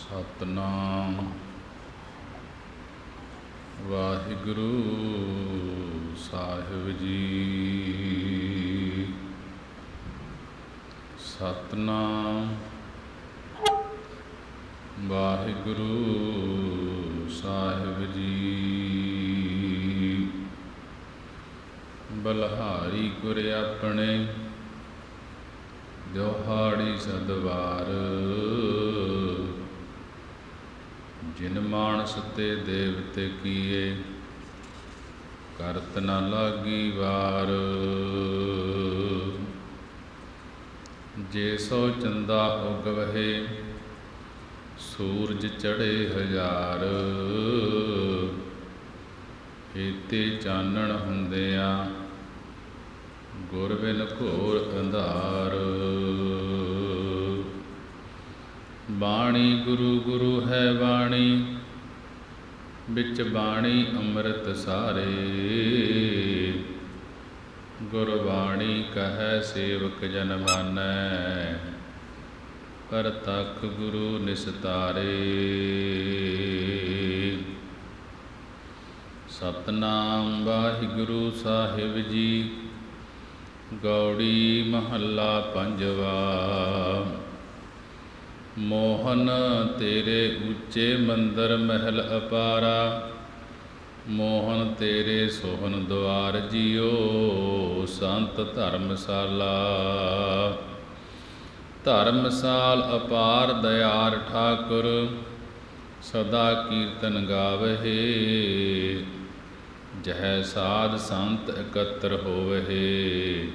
ਸਤਨਾਮ ਵਾਹਿਗੁਰੂ ਸਾਹਿਬ ਜੀ। ਸਤਨਾਮ ਵਾਹਿਗੁਰੂ ਸਾਹਿਬ ਜੀ। ਬਲਹਾਰੀ ਗੁਰ ਆਪਣੇ ਦਿਹਾੜੀ ਸਦਵਾਰ, ਜਿਨ ਮਾਨਸ ਤੇ ਦੇਵਤੇ ਕੀਏ ਕਰਤ ਨ ਲਾਗੀ ਵਾਰ। ਜੇ ਸੋ ਚੰਦਾ ਉਗਵਹਿ ਸੂਰਜ ਚੜ੍ਹੇ ਹਜ਼ਾਰ, ਏਤੇ ਚਾਨਣ ਹੁੰਦਿਆਂ ਗੁਰ ਬਿਨ ਘੋਰ ਅੰਧਾਰ। ਬਾਣੀ ਗੁਰੂ ਗੁਰੂ ਹੈ ਬਾਣੀ, ਵਿੱਚ ਬਾਣੀ ਅੰਮ੍ਰਿਤ ਸਾਰੇ। ਗੁਰਬਾਣੀ ਕਹੈ ਸੇਵਕ ਜਨ ਮਾਨੈ, ਪਰਤਖ ਗੁਰੂ ਨਿਸਤਾਰੇ। ਸਤਨਾਮ ਵਾਹਿਗੁਰੂ ਸਾਹਿਬ ਜੀ। ਗੌੜੀ ਮਹੱਲਾ ਪੰਜਵਾ। ਮੋਹਨ ਤੇਰੇ ਉੱਚੇ ਮੰਦਰ ਮਹਿਲ ਅਪਾਰਾ, ਮੋਹਨ ਤੇਰੇ ਸੋਹਨ ਦੁਆਰ ਜੀਓ ਸੰਤ ਧਰਮਸ਼ਾਲਾ। ਧਰਮਸਾਲ ਅਪਾਰ ਦਇਆਰ ਠਾਕੁਰ, ਸਦਾ ਕੀਰਤਨ ਗਾਵਹਿ। ਜਹ ਸਾਧ ਸੰਤ ਇਕੱਤਰ ਹੋਵਹਿ,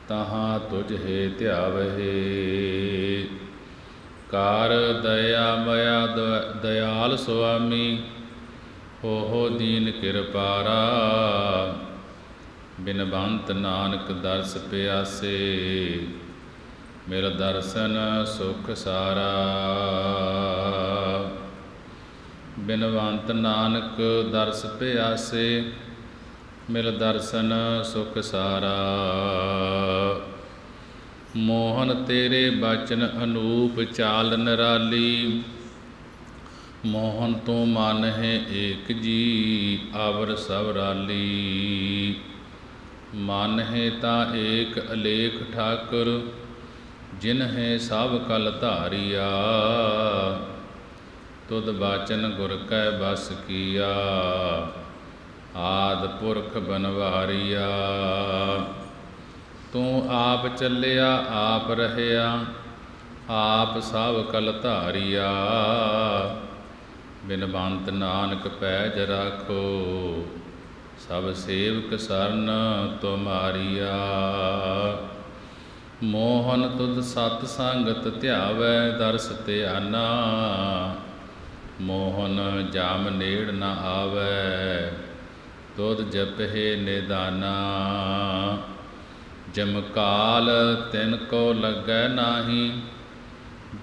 ਤਹਾਂ ਤੁਝ ਹੈ ਧਿਆਵਹਿ। ਕਾਰ ਦਇਆ ਮਇਆ ਦਇਆਲ ਸੁਆਮੀ, ਹੋ ਦੀਨ ਕਿਰਪਾਰਾ। ਬਿਨਵੰਤ ਨਾਨਕ ਦਰਸ ਪਿਆਸੇ, ਮਿਲ ਦਰਸ਼ਨ ਸੁਖ ਸਾਰਾ। ਬਿਨਵੰਤ ਨਾਨਕ ਦਰਸ ਪਿਆਸੇ, ਮਿਲ ਦਰਸ਼ਨ ਸੁਖ ਸਾਰਾ। ਮੋਹਨ ਤੇਰੇ ਬਚਨ ਅਨੂਪ ਚਾਲ ਨਿਰਾਲੀ, ਮੋਹਨ ਤੂੰ ਮਨ ਹੈ ਏਕ ਜੀ ਅਵਰ ਸਭ ਰਾਲੀ। ਮਨ ਹੈ ਤਾਂ ਏਕ ਅਲੇਖ ਠਾਕੁਰ, ਜਿਨ ਹੈ ਸਭ ਕਲ ਧਾਰਿਆ। ਤੁਧ ਬਾਚਨ ਗੁਰ ਕੈ ਬਸ ਕੀਆ, ਆਦਿ ਪੁਰਖ ਬਨਵਾਰਿਆ। ਤੂੰ ਆਪ ਚੱਲਿਆ ਆਪ ਰਹਿਆ, ਆਪ ਸਭ ਕਲ ਧਾਰਿਆ। ਬਿਨਵੰਤ ਨਾਨਕ ਪੈਜ ਰਾਖੋ, ਸਭ ਸੇਵਕ ਸਰਨ ਤੁਮਾਰੀਆ। ਮੋਹਨ ਤੁਧ ਸਤ ਸੰਗਤ ਧਿਆਵੈ ਦਰਸ ਧਿਆਨਾ, ਮੋਹਨ ਜਾਮ ਨੇੜ ਨ ਆਵੈ ਤੁਧ ਜਪਹਿ ਨਿਦਾਨਾ। ਜਮਕਾਲ ਤਿਨ ਕੋ ਲੱਗੈ ਨਾਹੀ,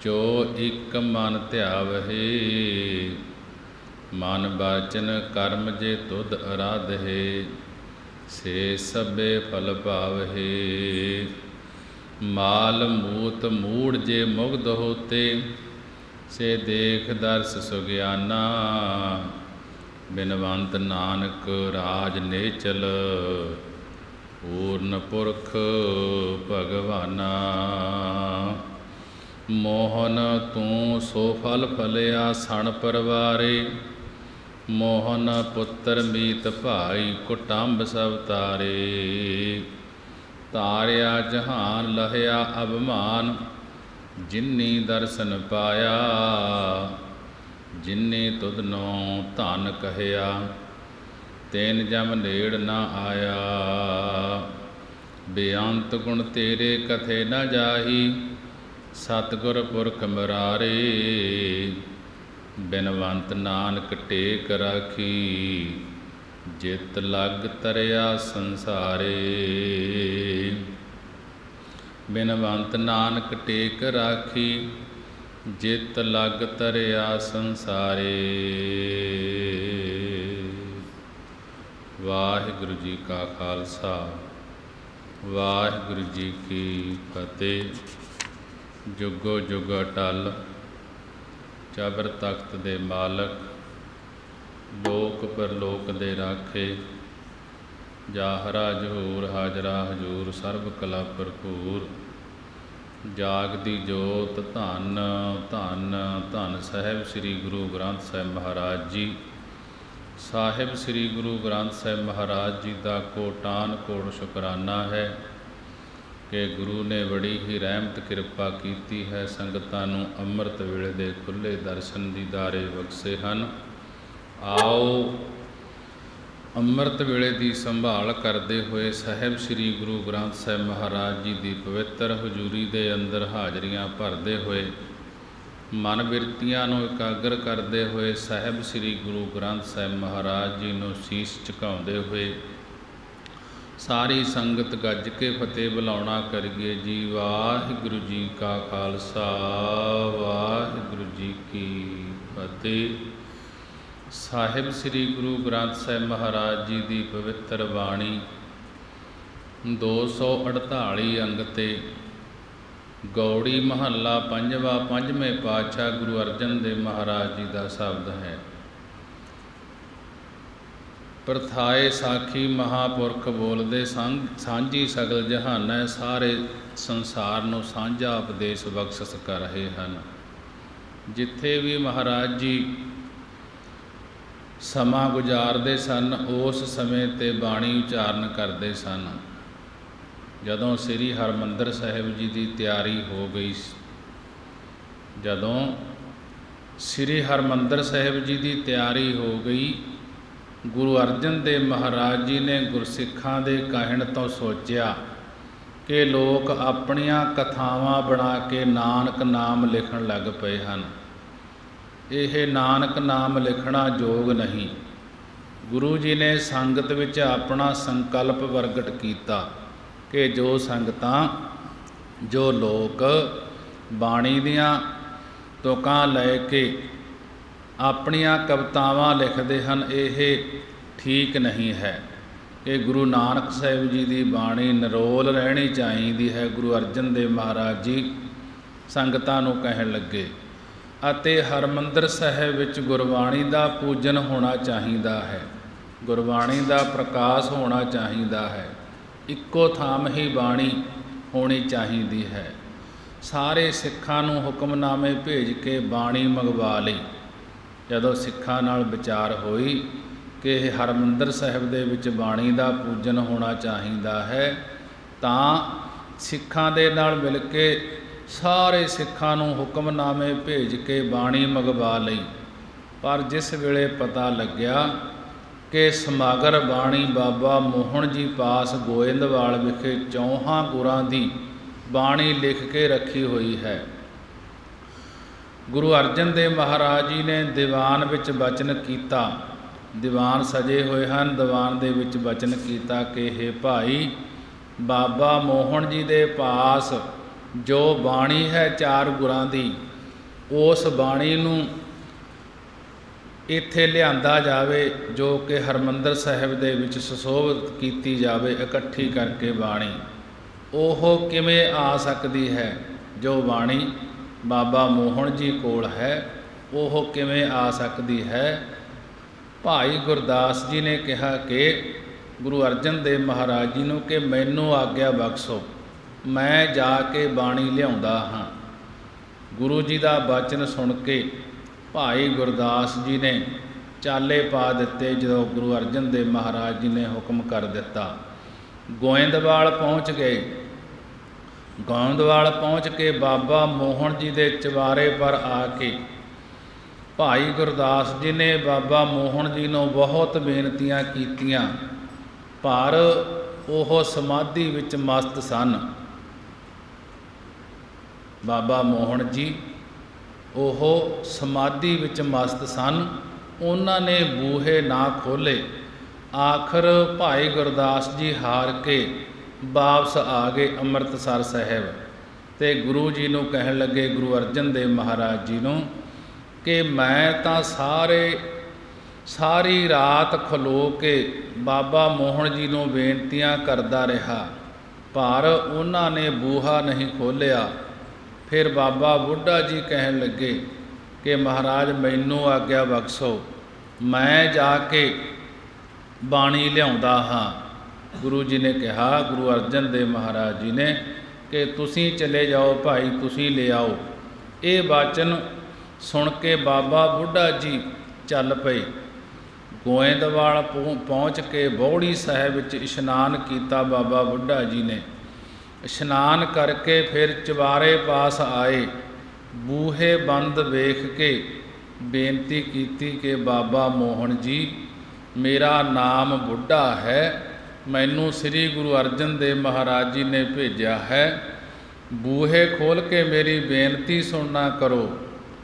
ਜੋ ਇਕ ਮਨ ਧਿਆਵਹਿ। ਮਨ ਬਾਚਨ ਕਰਮ ਜੇ ਤੁਧ ਅਰਾਧਹਿ, ਸੇ ਸਭੇ ਫਲ ਪਾਵਹਿ। ਮਾਲ ਮੂਤ ਮੂੜ ਜੇ ਮੁਗਧ ਹੋਤੇ, ਸੇ ਦੇਖ ਦਰਸ ਸੁਗਿਆਨਾ। ਬਿਨਵੰਤ ਨਾਨਕ ਰਾਜ ਨੇਚਲ, ਪੂਰਨ ਪੁਰਖ ਭਗਵਾਨਾ। ਮੋਹਨ ਤੂੰ ਸੋ ਫਲ ਫਲਿਆ ਸਣ ਪਰਵਾਰੇ, ਮੋਹਨ ਪੁੱਤਰ ਮੀਤ ਭਾਈ ਕੁਟੰਬ ਸਭ ਤਾਰੇ। ਤਾਰਿਆ ਜਹਾਨ ਲਹਿਆ ਅਭਮਾਨ, ਜਿਨੀ ਦਰਸ਼ਨ ਪਾਇਆ। ਜਿਨੇ ਤੁਧ ਨੋ ਧਨ ਕਹਿਆ, ਤੈਨ ਜਮ ਨੇੜ ਨ ਆਇਆ। ਬੇਅੰਤ ਗੁਣ ਤੇਰੇ ਕਥੇ ਨ ਜਾਹੀ, ਸਤਿਗੁਰ ਪੁਰਖ ਮੁਰਾਰੇ। ਬਿਨਵੰਤ ਨਾਨਕ ਟੇਕ ਰਾਖੀ, ਜਿਤ ਲਗ ਤਰਿਆ ਸੰਸਾਰੇ। ਬਿਨਵੰਤ ਨਾਨਕ ਟੇਕ ਰਾਖੀ, ਜਿਤ ਲਗ ਤਰਿਆ ਸੰਸਾਰੇ। ਵਾਹਿਗੁਰੂ ਜੀ ਕਾ ਖਾਲਸਾ, ਵਾਹਿਗੁਰੂ ਜੀ ਕੀ ਫਤਿਹ। ਜੁਗੋ ਜੁਗ ਅਟਲ ਚਾਬਰ ਤਖਤ ਦੇ ਮਾਲਕ, ਲੋਕ ਪਰਲੋਕ ਦੇ ਰਾਖੇ, ਜਾਹਰਾ ਜਹੂਰ ਹਾਜਰਾ ਹਜੂਰ, ਸਰਬ ਕਲਾ ਭਰਪੂਰ, ਜਾਗਦੀ ਜੋਤ, ਧੰਨ ਧੰਨ ਧੰਨ ਸਾਹਿਬ ਸ੍ਰੀ ਗੁਰੂ ਗ੍ਰੰਥ ਸਾਹਿਬ ਮਹਾਰਾਜ ਜੀ। ਸਾਹਿਬ ਸ੍ਰੀ ਗੁਰੂ ਗ੍ਰੰਥ ਸਾਹਿਬ ਮਹਾਰਾਜ ਜੀ ਦਾ ਕੋਟਾਨ ਕੋਟ ਸ਼ੁਕਰਾਨਾ ਹੈ ਕਿ ਗੁਰੂ ਨੇ ਬੜੀ ਹੀ ਰਹਿਮਤ ਕਿਰਪਾ ਕੀਤੀ ਹੈ। ਸੰਗਤਾਂ ਨੂੰ ਅੰਮ੍ਰਿਤ ਵੇਲੇ ਦੇ ਖੁੱਲ੍ਹੇ ਦਰਸ਼ਨ ਦੀਦਾਰੇ ਬਖਸ਼ੇ ਹਨ। ਆਓ ਅੰਮ੍ਰਿਤ ਵੇਲੇ ਦੀ ਸੰਭਾਲ ਕਰਦੇ ਹੋਏ ਸਾਹਿਬ ਸ੍ਰੀ ਗੁਰੂ ਗ੍ਰੰਥ ਸਾਹਿਬ ਮਹਾਰਾਜ ਜੀ ਦੀ ਪਵਿੱਤਰ ਹਜ਼ੂਰੀ ਦੇ ਅੰਦਰ ਹਾਜ਼ਰੀਆਂ ਭਰਦੇ ਹੋਏ, ਮਨ ਬਿਰਤੀਆਂ ਨੂੰ ਇਕਾਗਰ ਕਰਦੇ ਹੋਏ ਸਾਹਿਬ ਸ੍ਰੀ ਗੁਰੂ ਗ੍ਰੰਥ ਸਾਹਿਬ ਮਹਾਰਾਜ ਜੀ ਨੂੰ ਸੀਸ ਝੁਕਾਉਂਦੇ ਹੋਏ ਸਾਰੀ ਸੰਗਤ ਗੱਜ ਕੇ ਫਤਿਹ ਬੁਲਾਉਣਾ ਕਰੀਏ ਜੀ। ਵਾਹਿਗੁਰੂ ਜੀ ਕਾ ਖਾਲਸਾ, ਵਾਹਿਗੁਰੂ ਜੀ ਕੀ ਫਤਿਹ। ਸਾਹਿਬ ਸ੍ਰੀ ਗੁਰੂ ਗ੍ਰੰਥ ਸਾਹਿਬ ਮਹਾਰਾਜ ਜੀ ਦੀ ਪਵਿੱਤਰ ਬਾਣੀ 248 ਅੰਗ 'ਤੇ ਗੌੜੀ ਮਹੱਲਾ ਪੰਜਵਾਂ, ਪੰਜਵੇਂ ਪਾਤਸ਼ਾਹ ਗੁਰੂ ਅਰਜਨ ਦੇਵ ਮਹਾਰਾਜ ਜੀ ਦਾ ਸ਼ਬਦ ਹੈ। ਪ੍ਰਥਾਏ ਸਾਖੀ ਮਹਾਂਪੁਰਖ ਬੋਲਦੇ, ਸਾਂਝੀ ਸਗਲ ਜਹਾਨੈ, ਸਾਰੇ ਸੰਸਾਰ ਨੂੰ ਸਾਂਝਾ ਉਪਦੇਸ਼ ਬਖਸ਼ਿਸ਼ ਕਰ ਰਹੇ ਹਨ। ਜਿੱਥੇ ਵੀ ਮਹਾਰਾਜ ਜੀ ਸਮਾਂ ਗੁਜ਼ਾਰਦੇ ਸਨ, ਉਸ ਸਮੇਂ 'ਤੇ ਬਾਣੀ ਉਚਾਰਨ ਕਰਦੇ ਸਨ। ਜਦੋਂ ਸ੍ਰੀ ਹਰਿਮੰਦਰ ਸਾਹਿਬ ਜੀ ਦੀ ਤਿਆਰੀ ਹੋ ਗਈ, ਜਦੋਂ ਸ੍ਰੀ ਹਰਿਮੰਦਰ ਸਾਹਿਬ ਜੀ ਦੀ ਤਿਆਰੀ ਹੋ ਗਈ, ਗੁਰੂ ਅਰਜਨ ਦੇਵ ਮਹਾਰਾਜ ਜੀ ਨੇ ਗੁਰਸਿੱਖਾਂ ਦੇ ਕਹਿਣ ਤੋਂ ਸੋਚਿਆ ਕਿ ਲੋਕ ਆਪਣੀਆਂ ਕਥਾਵਾਂ ਬਣਾ ਕੇ ਨਾਨਕ ਨਾਮ ਲਿਖਣ ਲੱਗ ਪਏ ਹਨ। ਇਹ ਨਾਨਕ ਨਾਮ ਲਿਖਣਾ ਯੋਗ ਨਹੀਂ। ਗੁਰੂ ਜੀ ਨੇ ਸੰਗਤ ਵਿੱਚ ਆਪਣਾ ਸੰਕਲਪ ਪ੍ਰਗਟ ਕੀਤਾ ਕਿ ਜੋ ਸੰਗਤਾਂ, ਜੋ ਲੋਕ ਬਾਣੀ ਦੀਆਂ ਤੁਕਾਂ ਲੈ ਕੇ ਆਪਣੀਆਂ ਕਵਿਤਾਵਾਂ ਲਿਖਦੇ ਹਨ, ਇਹ ਠੀਕ ਨਹੀਂ ਹੈ। ਕਿ ਗੁਰੂ ਨਾਨਕ ਸਾਹਿਬ ਜੀ ਦੀ ਬਾਣੀ ਨਿਰੋਲ ਰਹਿਣੀ ਚਾਹੀਦੀ ਹੈ। ਗੁਰੂ ਅਰਜਨ ਦੇਵ ਮਹਾਰਾਜ ਜੀ ਸੰਗਤਾਂ ਨੂੰ ਕਹਿਣ ਲੱਗੇ ਅਤੇ ਹਰਿਮੰਦਰ ਸਾਹਿਬ ਵਿੱਚ ਗੁਰਬਾਣੀ ਦਾ ਪੂਜਨ ਹੋਣਾ ਚਾਹੀਦਾ ਹੈ, ਗੁਰਬਾਣੀ ਦਾ ਪ੍ਰਕਾਸ਼ ਹੋਣਾ ਚਾਹੀਦਾ ਹੈ। ਇੱਕੋ ਥਾਂ ਹੀ ਬਾਣੀ ਹੋਣੀ ਚਾਹੀਦੀ ਹੈ। ਸਾਰੇ ਸਿੱਖਾਂ ਨੂੰ ਹੁਕਮਨਾਮੇ ਭੇਜ ਕੇ ਬਾਣੀ ਮੰਗਵਾ ਲਈ। ਜਦੋਂ ਸਿੱਖਾਂ ਨਾਲ ਵਿਚਾਰ ਹੋਈ ਕਿ ਇਹ ਹਰਿਮੰਦਰ ਸਾਹਿਬ ਦੇ ਵਿੱਚ ਬਾਣੀ ਦਾ ਪੂਜਨ ਹੋਣਾ ਚਾਹੀਦਾ ਹੈ, ਤਾਂ ਸਿੱਖਾਂ ਦੇ ਨਾਲ ਮਿਲ ਕੇ ਸਾਰੇ ਸਿੱਖਾਂ ਨੂੰ ਹੁਕਮਨਾਮੇ ਭੇਜ ਕੇ ਬਾਣੀ ਮੰਗਵਾ ਲਈ। ਪਰ ਜਿਸ ਵੇਲੇ ਪਤਾ ਲੱਗਿਆ ਕਿ ਸਮਗਰ ਬਾਣੀ ਬਾਬਾ ਮੋਹਣ ਜੀ ਪਾਸ ਗੋਇੰਦਵਾਲ ਵਿਖੇ 4 ਗੁਰਾਂ ਦੀ ਬਾਣੀ ਲਿਖ ਕੇ ਰੱਖੀ ਹੋਈ ਹੈ, ਗੁਰੂ ਅਰਜਨ ਦੇਵ ਮਹਾਰਾਜ ਜੀ ਨੇ ਦੀਵਾਨ ਵਿੱਚ ਬਚਨ ਕੀਤਾ। ਦੀਵਾਨ ਸਜੇ ਹੋਏ ਹਨ। ਦੀਵਾਨ ਦੇ ਵਿੱਚ ਬਚਨ ਕੀਤਾ ਕਿ ਹੇ ਭਾਈ, ਬਾਬਾ ਮੋਹਣ ਜੀ ਦੇ ਪਾਸ ਜੋ ਬਾਣੀ ਹੈ 4 ਗੁਰਾਂ ਦੀ, ਉਸ ਬਾਣੀ ਨੂੰ ਇੱਥੇ ਲਿਆਂਦਾ ਜਾਵੇ, ਜੋ ਕਿ ਹਰਿਮੰਦਰ ਸਾਹਿਬ ਦੇ ਵਿੱਚ ਸੁਸ਼ੋਭਿਤ ਕੀਤੀ ਜਾਵੇ ਇਕੱਠੀ ਕਰਕੇ ਬਾਣੀ। ਉਹ ਕਿਵੇਂ ਆ ਸਕਦੀ ਹੈ? ਜੋ ਬਾਣੀ ਬਾਬਾ ਮੋਹਣ ਜੀ ਕੋਲ ਹੈ, ਉਹ ਕਿਵੇਂ ਆ ਸਕਦੀ ਹੈ? ਭਾਈ ਗੁਰਦਾਸ ਜੀ ਨੇ ਕਿਹਾ ਕਿ ਗੁਰੂ ਅਰਜਨ ਦੇਵ ਮਹਾਰਾਜ ਜੀ ਨੂੰ ਕਿ ਮੈਨੂੰ ਆਗਿਆ ਬਖਸ਼ੋ, ਮੈਂ ਜਾ ਕੇ ਬਾਣੀ ਲਿਆਉਂਦਾ ਹਾਂ। ਗੁਰੂ ਜੀ ਦਾ ਬਚਨ ਸੁਣ ਕੇ ਭਾਈ ਗੁਰਦਾਸ ਜੀ ਨੇ ਚਾਲੇ ਪਾ ਦਿੱਤੇ। ਜਦੋਂ ਗੁਰੂ ਅਰਜਨ ਦੇਵ ਮਹਾਰਾਜ ਜੀ ਨੇ ਹੁਕਮ ਕਰ ਦਿੱਤਾ, ਗੋਇੰਦਵਾਲ ਪਹੁੰਚ ਗਏ। ਗੋਇੰਦਵਾਲ ਪਹੁੰਚ ਕੇ ਬਾਬਾ ਮੋਹਣ ਜੀ ਦੇ ਚੁਬਾਰੇ ਪਰ ਆ ਕੇ ਭਾਈ ਗੁਰਦਾਸ ਜੀ ਨੇ ਬਾਬਾ ਮੋਹਣ ਜੀ ਨੂੰ ਬਹੁਤ ਬੇਨਤੀਆਂ ਕੀਤੀਆਂ, ਪਰ ਉਹ ਸਮਾਧੀ ਵਿੱਚ ਮਸਤ ਸਨ। ਬਾਬਾ ਮੋਹਣ ਜੀ ਉਹ ਸਮਾਧੀ ਵਿੱਚ ਮਸਤ ਸਨ। ਉਹਨਾਂ ਨੇ ਬੂਹੇ ਨਾ ਖੋਲ੍ਹੇ। ਆਖਰ ਭਾਈ ਗੁਰਦਾਸ ਜੀ ਹਾਰ ਕੇ ਵਾਪਸ ਆ ਗਏ ਅੰਮ੍ਰਿਤਸਰ ਸਾਹਿਬ ਅਤੇ ਗੁਰੂ ਜੀ ਨੂੰ ਕਹਿਣ ਲੱਗੇ, ਗੁਰੂ ਅਰਜਨ ਦੇਵ ਮਹਾਰਾਜ ਜੀ ਨੂੰ, ਕਿ ਮੈਂ ਤਾਂ ਸਾਰੀ ਰਾਤ ਖਲੋ ਕੇ ਬਾਬਾ ਮੋਹਣ ਜੀ ਨੂੰ ਬੇਨਤੀਆਂ ਕਰਦਾ ਰਿਹਾ, ਪਰ ਉਹਨਾਂ ਨੇ ਬੂਹਾ ਨਹੀਂ ਖੋਲ੍ਹਿਆ। ਫਿਰ ਬਾਬਾ ਬੁੱਢਾ ਜੀ ਕਹਿਣ ਲੱਗੇ कि महाराज मैनू आग्या बख्शो, मैं जाके बाणी लियाउंदा हाँ। गुरु जी ने कहा, गुरु अर्जन देव महाराज जी ने, कि तुसीं चले जाओ भाई, तुसीं ले आओ। ये वचन सुन के बाबा बुढ़ा जी चल पे। गोइंदवाल पहुँच के बौड़ी साहिब विच इशनान किया बाबा बुढ़ा जी ने। इशनान करके फिर चवारे पास आए। बूहे बंद वेख के बेनती की कि बाबा मोहन जी, मेरा नाम बुढ़ा है, मैनू श्री गुरु अर्जन देव महाराज जी ने भेजा है, बूहे खोल के मेरी बेनती सुनना करो।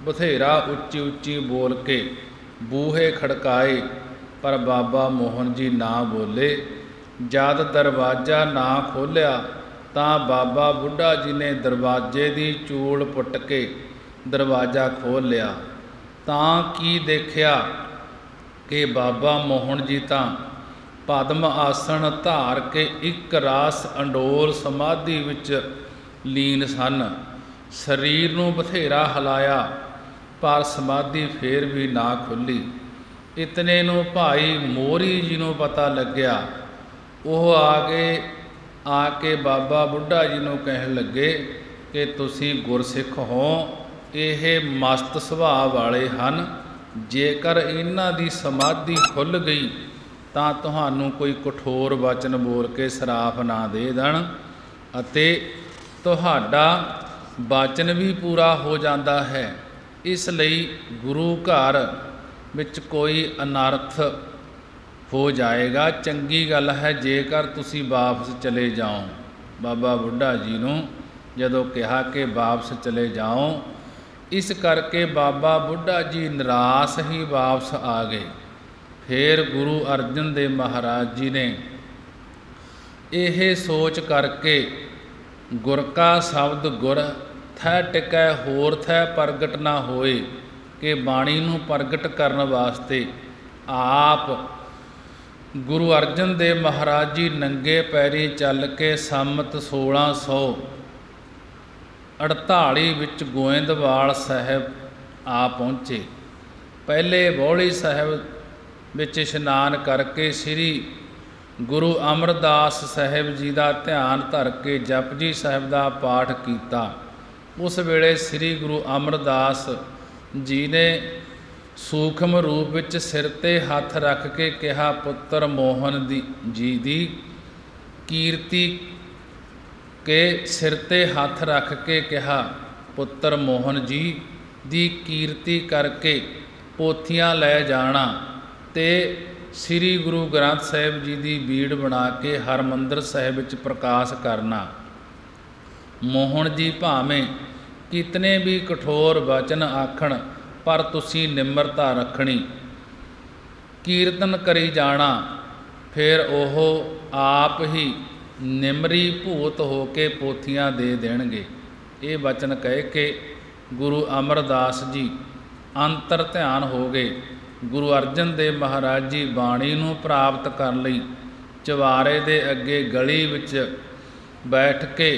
बथेरा उच्ची उच्ची बोल के बूहे खड़काए, पर बाबा मोहन जी ना बोले। जद दरवाज़ा ना खोलिया तां बाबा बुढ़ा जी ने दरवाजे की चूल पुट के दरवाज़ा खोल लिया। तां की देखिया कि बाबा मोहन जी तां पद्म आसन धार के एक रास अंडोल समाधि विच लीन सन। शरीर नूं बथेरा हिलाया, पर समाधि फिर भी ना खुली। इतने नूं भाई मोहरी जी नूं पता लग्या। वो आके बाबा बुढ़ा जी नूं कहण लगे कि तुसीं गुरसिख हो, ਇਹ मस्त ਸੁਭਾਅ वाले ਹਨ। जेकर इन्हां दी समाधि खुल गई ਤਾਂ ਤੁਹਾਨੂੰ कोई कठोर वचन बोल के सराफ ना दे देण ਅਤੇ ਤੁਹਾਡਾ वचन भी पूरा हो जाता है। इस लई गुरु घर विच कोई अनर्थ हो जाएगा। चंगी गल है जेकर तुसी वापस चले जाओ। बाबा बुढ़ा जी नूं जदों कहा कि वापस चले जाओ, इस करके बाबा बुढ़ा जी निराश ही वापस आ गए। फिर गुरु अर्जन देव महाराज जी ने यह सोच करके गुर का शब्द गुर थै टिकै होर थै प्रगट ना होए कि बाणी नूं प्रगट करन वास्ते आप गुरु अर्जन देव महाराज जी नंगे पैरी चल के संमत 1648 विच गोइंदवाल साहिब आ पहुँचे। पहले बौली साहिब विच इशनान करके श्री गुरु अमरदास साहिब जी का ध्यान धर के जपजी साहिब का पाठ किया। उस वेले श्री गुरु अमरदास जी ने सूक्ष्म रूप विच सिर ते हथ रख के कहा, पुत्र मोहन जी दी कीर्ति के सिर ते हथ रख के कहा, पुत्र मोहन जी दी कीर्ति करके पोथियां लै जाना ते श्री गुरु ग्रंथ साहिब जी की बीड़ बना के हरमंदिर साहिब विच प्रकाश करना। मोहन जी भावें कितने भी कठोर वचन आखण, पर तुसी निम्रता रखनी, कीर्तन करी जाना। फिर ओह आप ही निमरी भूत हो के पोथियां दे देणगे। ये वचन कह के गुरु अमरदास जी अंतर ध्यान हो गए। गुरु अर्जन देव महाराज जी बाणी नूं प्राप्त कर लई चवारे दे अगे गली विच बैठ के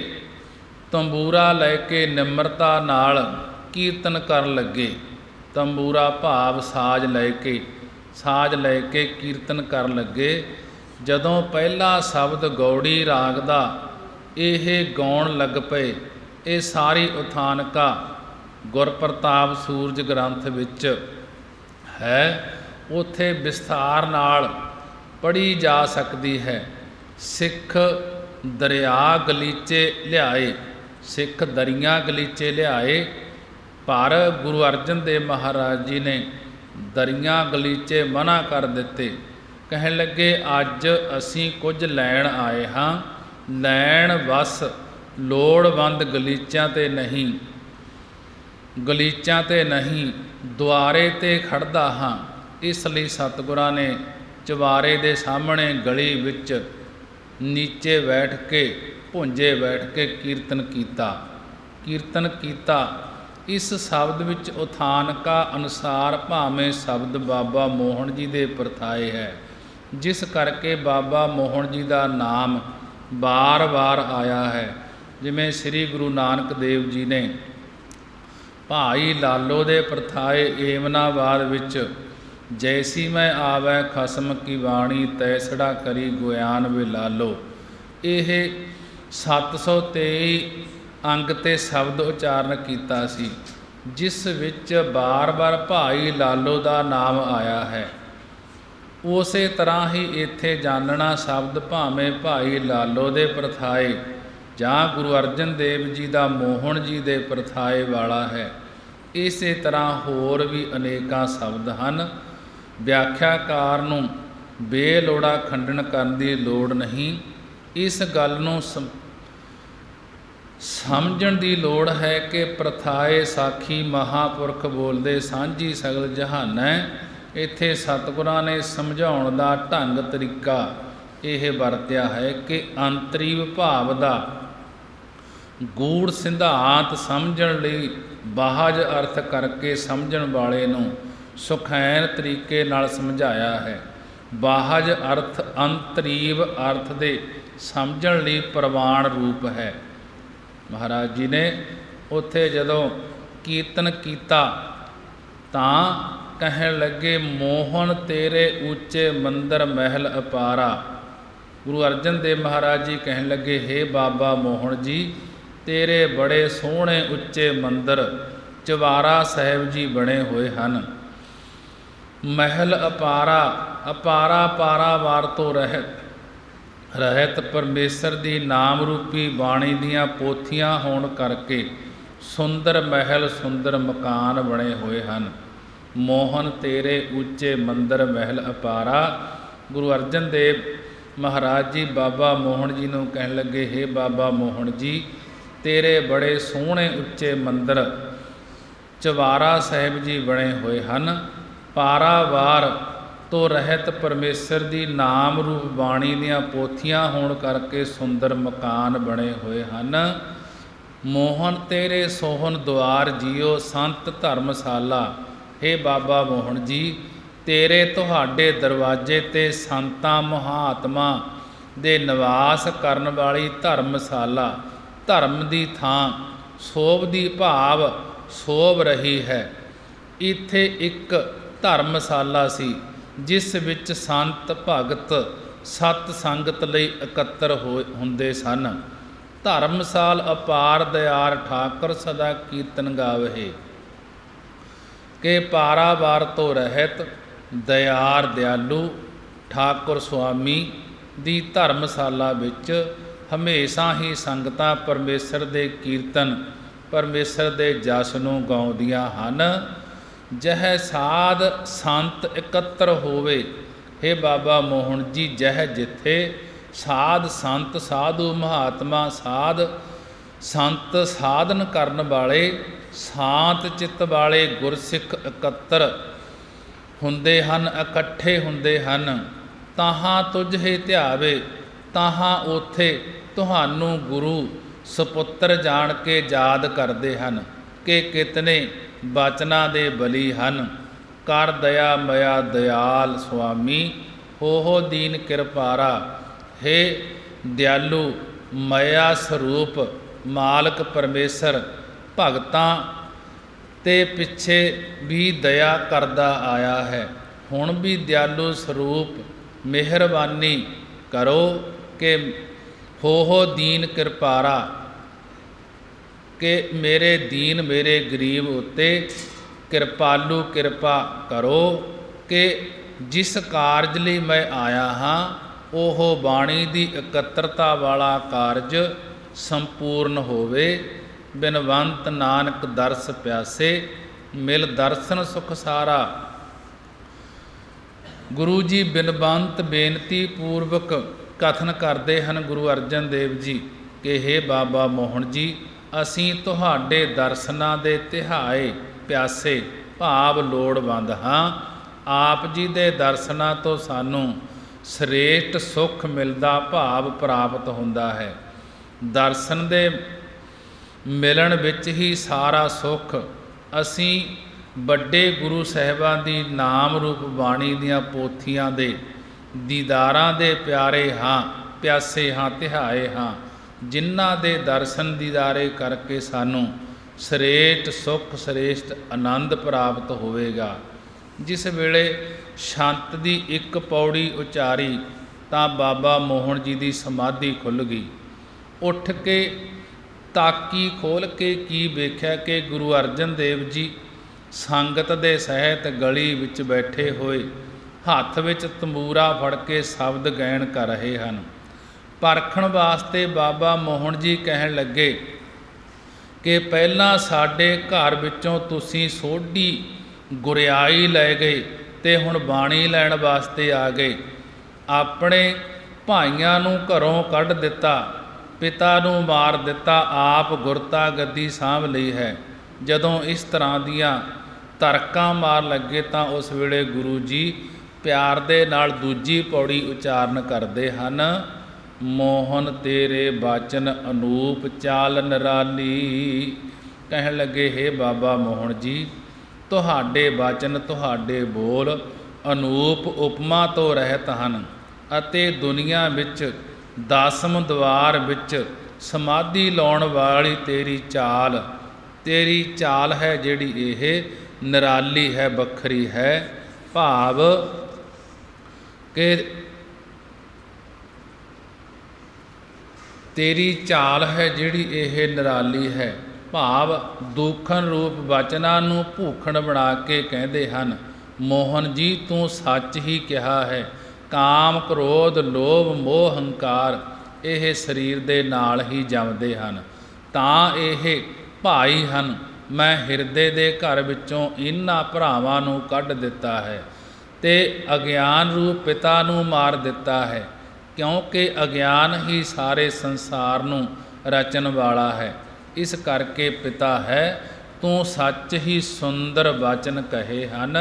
तंबूरा लैके निम्रता नाल कीर्तन कर लगे। तंबूरा भाव साज लैके कीर्तन कर लगे। जदों पहला शब्द गौड़ी राग दा ਇਹ ਗਾਉਣ ਲੱਗ ਪਏ। ਇਹ ਸਾਰੀ ਉਥਾਨਕਾ ਗੁਰਪ੍ਰਤਾਪ ਸੂਰਜ ਗ੍ਰੰਥ ਵਿੱਚ है, ਉੱਥੇ ਵਿਸਥਾਰ ਨਾਲ ਪੜ੍ਹੀ ਜਾ ਸਕਦੀ ਹੈ। ਸਿੱਖ ਦਰਿਆ ਗਲੀਚੇ ਲਿਆਏ, ਸਿੱਖ ਦਰਿਆ ਗਲੀਚੇ ਲਿਆਏ, ਪਰ ਗੁਰੂ ਅਰਜਨ ਦੇਵ ਮਹਾਰਾਜ ਜੀ ਨੇ ਦਰਿਆ ਗਲੀਚੇ ਮਨਾ ਕਰ ਦਿੱਤੇ। ਕਹਿਣ ਲੱਗੇ, ਅੱਜ ਅਸੀਂ ਕੁਝ ਲੈਣ ਆਏ ਹਾਂ, ਲੈਣ ਬਸ ਲੋੜਵੰਦ ਗਲੀਚਿਆਂ ਤੇ ਨਹੀਂ, ਗਲੀਚਿਆਂ ਤੇ ਨਹੀਂ ਦੁਆਰੇ ਤੇ ਖੜਦਾ ਹਾਂ। ਇਸ ਲਈ ਸਤਿਗੁਰਾਂ ਨੇ ਚਵਾਰੇ ਦੇ ਸਾਹਮਣੇ ਗਲੀ ਵਿੱਚ ਨੀਚੇ ਬੈਠ ਕੇ ਭੁੰਜੇ ਬੈਠ ਕੇ ਕੀਰਤਨ ਕੀਤਾ। ਇਸ ਸ਼ਬਦ ਵਿੱਚ ਉਥਾਨਕਾ ਅਨੁਸਾਰ ਭਾਵੇਂ ਸ਼ਬਦ ਬਾਬਾ ਮੋਹਨ ਜੀ ਦੇ ਪਰਥਾਏ ਹੈ, ਜਿਸ ਕਰਕੇ ਬਾਬਾ ਮੋਹਨ ਜੀ ਦਾ ਨਾਮ ਵਾਰ-ਵਾਰ ਆਇਆ ਹੈ। ਜਿਵੇਂ ਸ੍ਰੀ ਗੁਰੂ ਨਾਨਕ ਦੇਵ ਜੀ ਨੇ ਭਾਈ ਲਾਲੋ ਦੇ ਪ੍ਰਥਾਏ ਏਮਨਾਬਾਦ ਵਿੱਚ ਜੈਸੀ ਮੈਂ ਆਵੈ ਖਸਮ ਕੀ ਬਾਣੀ ਤੈਸੜਾ ਕਰੀ ਗੁਆਨ ਵੇ ਲਾਲੋ। ਇਹ 723 ਅੰਗ ਤੇ ਸ਼ਬਦ ਉਚਾਰਨ ਕੀਤਾ ਸੀ, ਜਿਸ ਵਿੱਚ ਬਾਰ-ਬਾਰ ਭਾਈ ਲਾਲੋ ਦਾ ਨਾਮ ਆਇਆ ਹੈ। ਉਸੇ ਤਰ੍ਹਾਂ ਹੀ ਇੱਥੇ ਜਾਣਨਾ ਸ਼ਬਦ ਭਾਵੇਂ ਭਾਈ ਲਾਲੋ ਦੇ ਪ੍ਰਥਾਏ ਜਾਂ ਗੁਰੂ ਅਰਜਨ ਦੇਵ ਜੀ ਦਾ ਮੋਹਨ ਜੀ ਦੇ ਪ੍ਰਥਾਏ ਵਾਲਾ ਹੈ। ਇਸੇ ਤਰ੍ਹਾਂ ਹੋਰ ਵੀ ਅਨੇਕਾਂ ਸ਼ਬਦ ਹਨ। ਵਿਆਖਿਆਕਾਰ ਨੂੰ ਬੇਲੋੜਾ ਖੰਡਨ ਕਰਨ ਦੀ ਲੋੜ ਨਹੀਂ। ਇਸ ਗੱਲ ਨੂੰ ਸਮਝਣ ਦੀ ਲੋੜ ਹੈ ਕਿ ਪ੍ਰਥਾਏ ਸਾਖੀ ਮਹਾਂਪੁਰਖ ਬੋਲਦੇ ਸਾਂਝੀ ਸਗਲ ਜਹਾਨੈ। ਇੱਥੇ ਸਤਿਗੁਰਾਂ ਨੇ ਸਮਝਾਉਣ ਦਾ ਢੰਗ ਤਰੀਕਾ ਇਹ ਵਰਤਿਆ ਹੈ ਕਿ ਅੰਤਰੀ ਵਿਭਾਵ ਦਾ ਗੂੜ ਸਿਧਾਂਤ ਸਮਝਣ ਲਈ ਬਾਹਜ ਅਰਥ ਕਰਕੇ ਸਮਝਣ ਵਾਲੇ ਨੂੰ ਸੁਖੈਨ ਤਰੀਕੇ ਨਾਲ ਸਮਝਾਇਆ ਹੈ। ਬਾਹਜ ਅਰਥ ਅੰਤਰੀਵ ਅਰਥ ਦੇ ਸਮਝਣ ਲਈ ਪ੍ਰਵਾਨ ਰੂਪ ਹੈ। ਮਹਾਰਾਜ ਜੀ ਨੇ ਉੱਥੇ ਜਦੋਂ ਕੀਰਤਨ ਕੀਤਾ ਤਾਂ ਕਹਿਣ ਲੱਗੇ, ਮੋਹਨ ਤੇਰੇ ਉੱਚੇ ਮੰਦਰ ਮਹਿਲ ਅਪਾਰਾ। ਗੁਰੂ ਅਰਜਨ ਦੇਵ ਮਹਾਰਾਜ ਜੀ ਕਹਿਣ ਲੱਗੇ, ਹੇ ਬਾਬਾ ਮੋਹਨ ਜੀ, ਤੇਰੇ ਬੜੇ ਸੋਹਣੇ ਉੱਚੇ ਮੰਦਰ ਚੁਬਾਰਾ ਸਾਹਿਬ ਜੀ ਬਣੇ ਹੋਏ ਹਨ। ਮਹਿਲ ਅਪਾਰਾ, ਅਪਾਰਾ ਪਾਰਾਵਾਰ ਤੋਂ ਰਹਿਤ ਪਰਮੇਸ਼ਰ ਦੀ ਨਾਮ ਰੂਪੀ ਬਾਣੀ ਦੀਆਂ ਪੋਥੀਆਂ ਹੋਣ ਕਰਕੇ ਸੁੰਦਰ ਮਹਿਲ ਸੁੰਦਰ ਮਕਾਨ ਬਣੇ ਹੋਏ ਹਨ। ਮੋਹਨ ਤੇਰੇ ਉੱਚੇ ਮੰਦਰ ਮਹਿਲ ਅਪਾਰਾ। ਗੁਰੂ ਅਰਜਨ ਦੇਵ ਮਹਾਰਾਜ ਜੀ ਬਾਬਾ ਮੋਹਨ ਜੀ ਨੂੰ ਕਹਿਣ ਲੱਗੇ, ਹੇ ਬਾਬਾ ਮੋਹਨ ਜੀ, ਤੇਰੇ ਬੜੇ ਸੋਹਣੇ ਉੱਚੇ ਮੰਦਰ ਚੁਬਾਰਾ ਸਾਹਿਬ ਜੀ ਬਣੇ ਹੋਏ ਹਨ। ਪਾਰਾਵਾਰ ਤੋਂ ਰਹਿਤ ਪਰਮੇਸ਼ਰ ਦੀ ਨਾਮ ਰੂਪ ਬਾਣੀ ਦੀਆਂ ਪੋਥੀਆਂ ਹੋਣ ਕਰਕੇ ਸੁੰਦਰ ਮਕਾਨ ਬਣੇ ਹੋਏ ਹਨ। ਮੋਹਨ ਤੇਰੇ ਸੋਹਣ ਦੁਆਰ ਜੀਓ ਸੰਤ ਧਰਮਸ਼ਾਲਾ। ਹੇ ਬਾਬਾ ਮੋਹਨ ਜੀ, ਤੇਰੇ ਤੁਹਾਡੇ ਦਰਵਾਜ਼ੇ 'ਤੇ ਸੰਤਾਂ ਮਹਾਤਮਾ ਦੇ ਨਿਵਾਸ ਕਰਨ ਵਾਲੀ ਧਰਮਸ਼ਾਲਾ, ਧਰਮ ਦੀ ਥਾਂ ਸੋਭਦੀ ਭਾਵ ਸੋਭ ਰਹੀ ਹੈ। ਇੱਥੇ ਇੱਕ ਧਰਮਸ਼ਾਲਾ ਸੀ ਜਿਸ ਵਿੱਚ ਸੰਤ ਭਗਤ ਸਤ ਸੰਗਤ ਲਈ ਇਕੱਤਰ ਹੁੰਦੇ ਸਨ। ਧਰਮਸਾਲ ਅਪਾਰ ਦਿਆਰ ਠਾਕੁਰ ਸਦਾ ਕੀਰਤਨ ਗਾਵਹਿ। ਕਿ ਪਾਰਾਵਾਰ ਤੋਂ ਰਹਿਤ ਦਿਆਰ ਦਿਆਲੂ ਠਾਕੁਰ ਸੁਆਮੀ ਦੀ ਧਰਮਸ਼ਾਲਾ ਵਿੱਚ ਹਮੇਸ਼ਾ ਹੀ ਸੰਗਤਾਂ ਪਰਮੇਸ਼ਰ ਦੇ ਕੀਰਤਨ ਪਰਮੇਸ਼ਰ ਦੇ ਜਸ ਨੂੰ ਗਾਉਂਦੀਆਂ ਹਨ। ਜਹ ਸਾਧ ਸੰਤ ਇਕੱਤਰ ਹੋਵੇ। ਹੇ ਬਾਬਾ ਮੋਹਨ ਜੀ, ਜਹ ਜਿੱਥੇ ਸਾਧ ਸੰਤ ਸਾਧੂ ਮਹਾਤਮਾ ਸਾਧ ਸੰਤ ਸਾਧਨ ਕਰਨ ਵਾਲੇ ਸ਼ਾਂਤ ਚਿੱਤ ਵਾਲੇ ਗੁਰਸਿੱਖ ਇਕੱਤਰ ਹੁੰਦੇ ਹਨ, ਇਕੱਠੇ ਹੁੰਦੇ ਹਨ, ਤਾਹਾਂ ਤੁਝ ਹੀ ਧਿਆਵੇ, ਤਾਹਾਂ ਉੱਥੇ ਤੁਹਾਨੂੰ ਗੁਰੂ ਸਪੁੱਤਰ ਜਾਣ ਕੇ ਯਾਦ ਕਰਦੇ ਹਨ ਕਿ ਕਿਤਨੇ ਬਚਨਾਂ ਦੇ ਬਲੀ ਹਨ। ਕਰ ਦਇਆ ਮਇਆ ਦਿਆਲ ਸੁਆਮੀ, ਹੋ ਦੀਨ ਕਿਰਪਾਰਾ। ਹੇ ਦਿਆਲੂ ਮਇਆ ਸਰੂਪ ਮਾਲਕ ਪਰਮੇਸ਼ਰ ਭਗਤਾਂ ਤੇ ਪਿੱਛੇ ਵੀ ਦਇਆ ਕਰਦਾ ਆਇਆ ਹੈ। ਹੁਣ ਵੀ ਦਿਆਲੂ ਸਰੂਪ ਮਿਹਰਬਾਨੀ ਕਰੋ ਕਿ ਹੋ ਦੀਨ ਕਿਰਪਾਰਾ, ਕਿ ਮੇਰੇ ਦੀਨ ਮੇਰੇ ਗਰੀਬ ਉੱਤੇ ਕਿਰਪਾਲੂ ਕਿਰਪਾ ਕਰੋ ਕਿ ਜਿਸ ਕਾਰਜ ਲਈ ਮੈਂ ਆਇਆ ਹਾਂ ਉਹ ਬਾਣੀ ਦੀ ਇਕੱਤਰਤਾ ਵਾਲਾ ਕਾਰਜ ਸੰਪੂਰਨ ਹੋਵੇ। ਬਿਨਵੰਤ ਨਾਨਕ ਦਰਸ ਪਿਆਸੇ, ਮਿਲ ਦਰਸ਼ਨ ਸੁਖ ਸਾਰਾ। ਗੁਰੂ ਜੀ ਬਿਨਵੰਤ ਬੇਨਤੀ ਪੂਰਵਕ ਕਥਨ ਕਰਦੇ ਹਨ ਗੁਰੂ ਅਰਜਨ ਦੇਵ ਜੀ ਕਿ ਹੇ ਬਾਬਾ ਮੋਹਨ ਜੀ, ਅਸੀਂ ਤੁਹਾਡੇ ਦਰਸ਼ਨਾਂ ਦੇ ਤਿਹਾਏ ਪਿਆਸੇ ਭਾਵ ਲੋੜਵੰਦ ਹਾਂ। ਆਪ ਜੀ ਦੇ ਦਰਸ਼ਨਾਂ ਤੋਂ ਸਾਨੂੰ ਸ੍ਰੇਸ਼ਟ ਸੁੱਖ ਮਿਲਦਾ ਭਾਵ ਪ੍ਰਾਪਤ ਹੁੰਦਾ ਹੈ। ਦਰਸ਼ਨ ਦੇ ਮਿਲਣ ਵਿੱਚ ਹੀ ਸਾਰਾ ਸੁੱਖ। ਅਸੀਂ ਵੱਡੇ ਗੁਰੂ ਸਾਹਿਬਾਨ ਦੀ ਨਾਮ ਰੂਪ ਬਾਣੀ ਦੀਆਂ ਪੋਥੀਆਂ ਦੇ ਦੀਦਾਰਾਂ ਦੇ ਪਿਆਰੇ ਹਾਂ, ਪਿਆਸੇ ਹਾਂ, ਤਿਹਾਏ ਹਾਂ, ਜਿਨ੍ਹਾਂ ਦੇ ਦਰਸ਼ਨ ਦੀਦਾਰੇ ਕਰਕੇ ਸਾਨੂੰ ਸ੍ਰੇਸ਼ਟ ਸੁਖ ਸ੍ਰੇਸ਼ਟ ਆਨੰਦ ਪ੍ਰਾਪਤ ਹੋਵੇਗਾ। ਜਿਸ ਵੇਲੇ ਛੰਤ ਦੀ ਇੱਕ ਪੌੜੀ ਉਚਾਰੀ ਤਾਂ ਬਾਬਾ ਮੋਹਨ ਜੀ ਦੀ ਸਮਾਧੀ ਖੁੱਲ੍ਹ ਗਈ। ਉੱਠ ਕੇ ਤਾਕੀ ਖੋਲ੍ਹ ਕੇ ਕੀ ਵੇਖਿਆ ਕਿ ਗੁਰੂ ਅਰਜਨ ਦੇਵ ਜੀ ਸੰਗਤ ਦੇ ਸਹਿਤ ਗਲੀ ਵਿੱਚ ਬੈਠੇ ਹੋਏ ਹੱਥ ਵਿੱਚ ਤੰਬੂਰਾ ਫੜ ਕੇ ਸ਼ਬਦ ਗਾਇਨ ਕਰ ਰਹੇ ਹਨ। ਪਰਖਣ ਵਾਸਤੇ ਬਾਬਾ ਮੋਹਨ ਜੀ ਕਹਿਣ ਲੱਗੇ ਕਿ ਪਹਿਲਾਂ ਸਾਡੇ ਘਰ ਵਿੱਚੋਂ ਤੁਸੀਂ ਸੋਢੀ ਗੁਰਿਆਈ ਲੈ ਗਏ ਤੇ ਹੁਣ ਬਾਣੀ ਲੈਣ ਵਾਸਤੇ ਆ ਗਏ। ਆਪਣੇ ਭਾਈਆਂ ਨੂੰ ਘਰੋਂ ਕੱਢ ਦਿੱਤਾ, ਪਿਤਾ ਨੂੰ ਮਾਰ ਦਿੱਤਾ, ਆਪ ਗੁਰਤਾ ਗੱਦੀ ਸਾਂਭ ਲਈ ਹੈ। ਜਦੋਂ ਇਸ ਤਰ੍ਹਾਂ ਦੀਆਂ ਤਰਕਾਂ ਮਾਰ ਲੱਗੇ ਤਾਂ ਉਸ ਵੇਲੇ ਗੁਰੂ ਜੀ ਪਿਆਰ ਦੇ ਨਾਲ ਦੂਜੀ ਪੌੜੀ ਉਚਾਰਨ ਕਰਦੇ ਹਨ, ਮੋਹਨ ਤੇਰੇ ਬਾਚਨ ਅਨੂਪ ਚਾਲ ਨਿਰਾਲੀ। ਕਹਿਣ ਲੱਗੇ, ਹੇ ਬਾਬਾ ਮੋਹਨ ਜੀ, ਤੁਹਾਡੇ ਬਾਚਨ ਤੁਹਾਡੇ ਬੋਲ ਅਨੂਪ ਉਪਮਾ ਤੋਂ ਰਹਿਤ ਹਨ ਅਤੇ ਦੁਨੀਆ ਵਿੱਚ 10ਵੇਂ ਦੁਆਰ ਵਿੱਚ ਸਮਾਧੀ ਲਾਉਣ ਵਾਲੀ ਤੇਰੀ ਚਾਲ ਹੈ ਜਿਹੜੀ ਇਹ ਨਿਰਾਲੀ ਹੈ, ਵੱਖਰੀ ਹੈ। ਭਾਵ ਕਿ ਤੇਰੀ ਚਾਲ ਹੈ ਜਿਹੜੀ ਇਹ ਨਿਰਾਲੀ ਹੈ। ਭਾਵ ਦੂਖਣ ਰੂਪ ਬਚਨਾਂ ਨੂੰ ਭੂਖਣ ਬਣਾ ਕੇ ਕਹਿੰਦੇ ਹਨ, ਮੋਹਨ ਜੀ ਤੂੰ ਸੱਚ ਹੀ ਕਿਹਾ ਹੈ। ਕਾਮ ਕ੍ਰੋਧ ਲੋਭ ਮੋਹ ਹੰਕਾਰ ਇਹ ਸਰੀਰ ਦੇ ਨਾਲ ਹੀ ਜੰਮਦੇ ਹਨ, ਤਾਂ ਇਹ ਭਾਈ ਹਨ। ਮੈਂ ਹਿਰਦੇ ਦੇ ਘਰ ਵਿੱਚੋਂ ਇਹਨਾਂ ਭਰਾਵਾਂ ਨੂੰ ਕੱਢ ਦਿੱਤਾ ਹੈ ਤੇ ਅਗਿਆਨ ਰੂਪ ਪਿਤਾ ਨੂੰ ਮਾਰ ਦਿੱਤਾ ਹੈ, ਕਿਉਂਕਿ ਅਗਿਆਨ ਹੀ ਸਾਰੇ ਸੰਸਾਰ ਨੂੰ ਰਚਣ ਵਾਲਾ ਹੈ। ਇਸ ਕਰਕੇ ਪਿਤਾ ਹੈ, ਤੂੰ ਸੱਚ ਹੀ ਸੁੰਦਰ ਬਚਨ ਕਹੇ ਹਨ।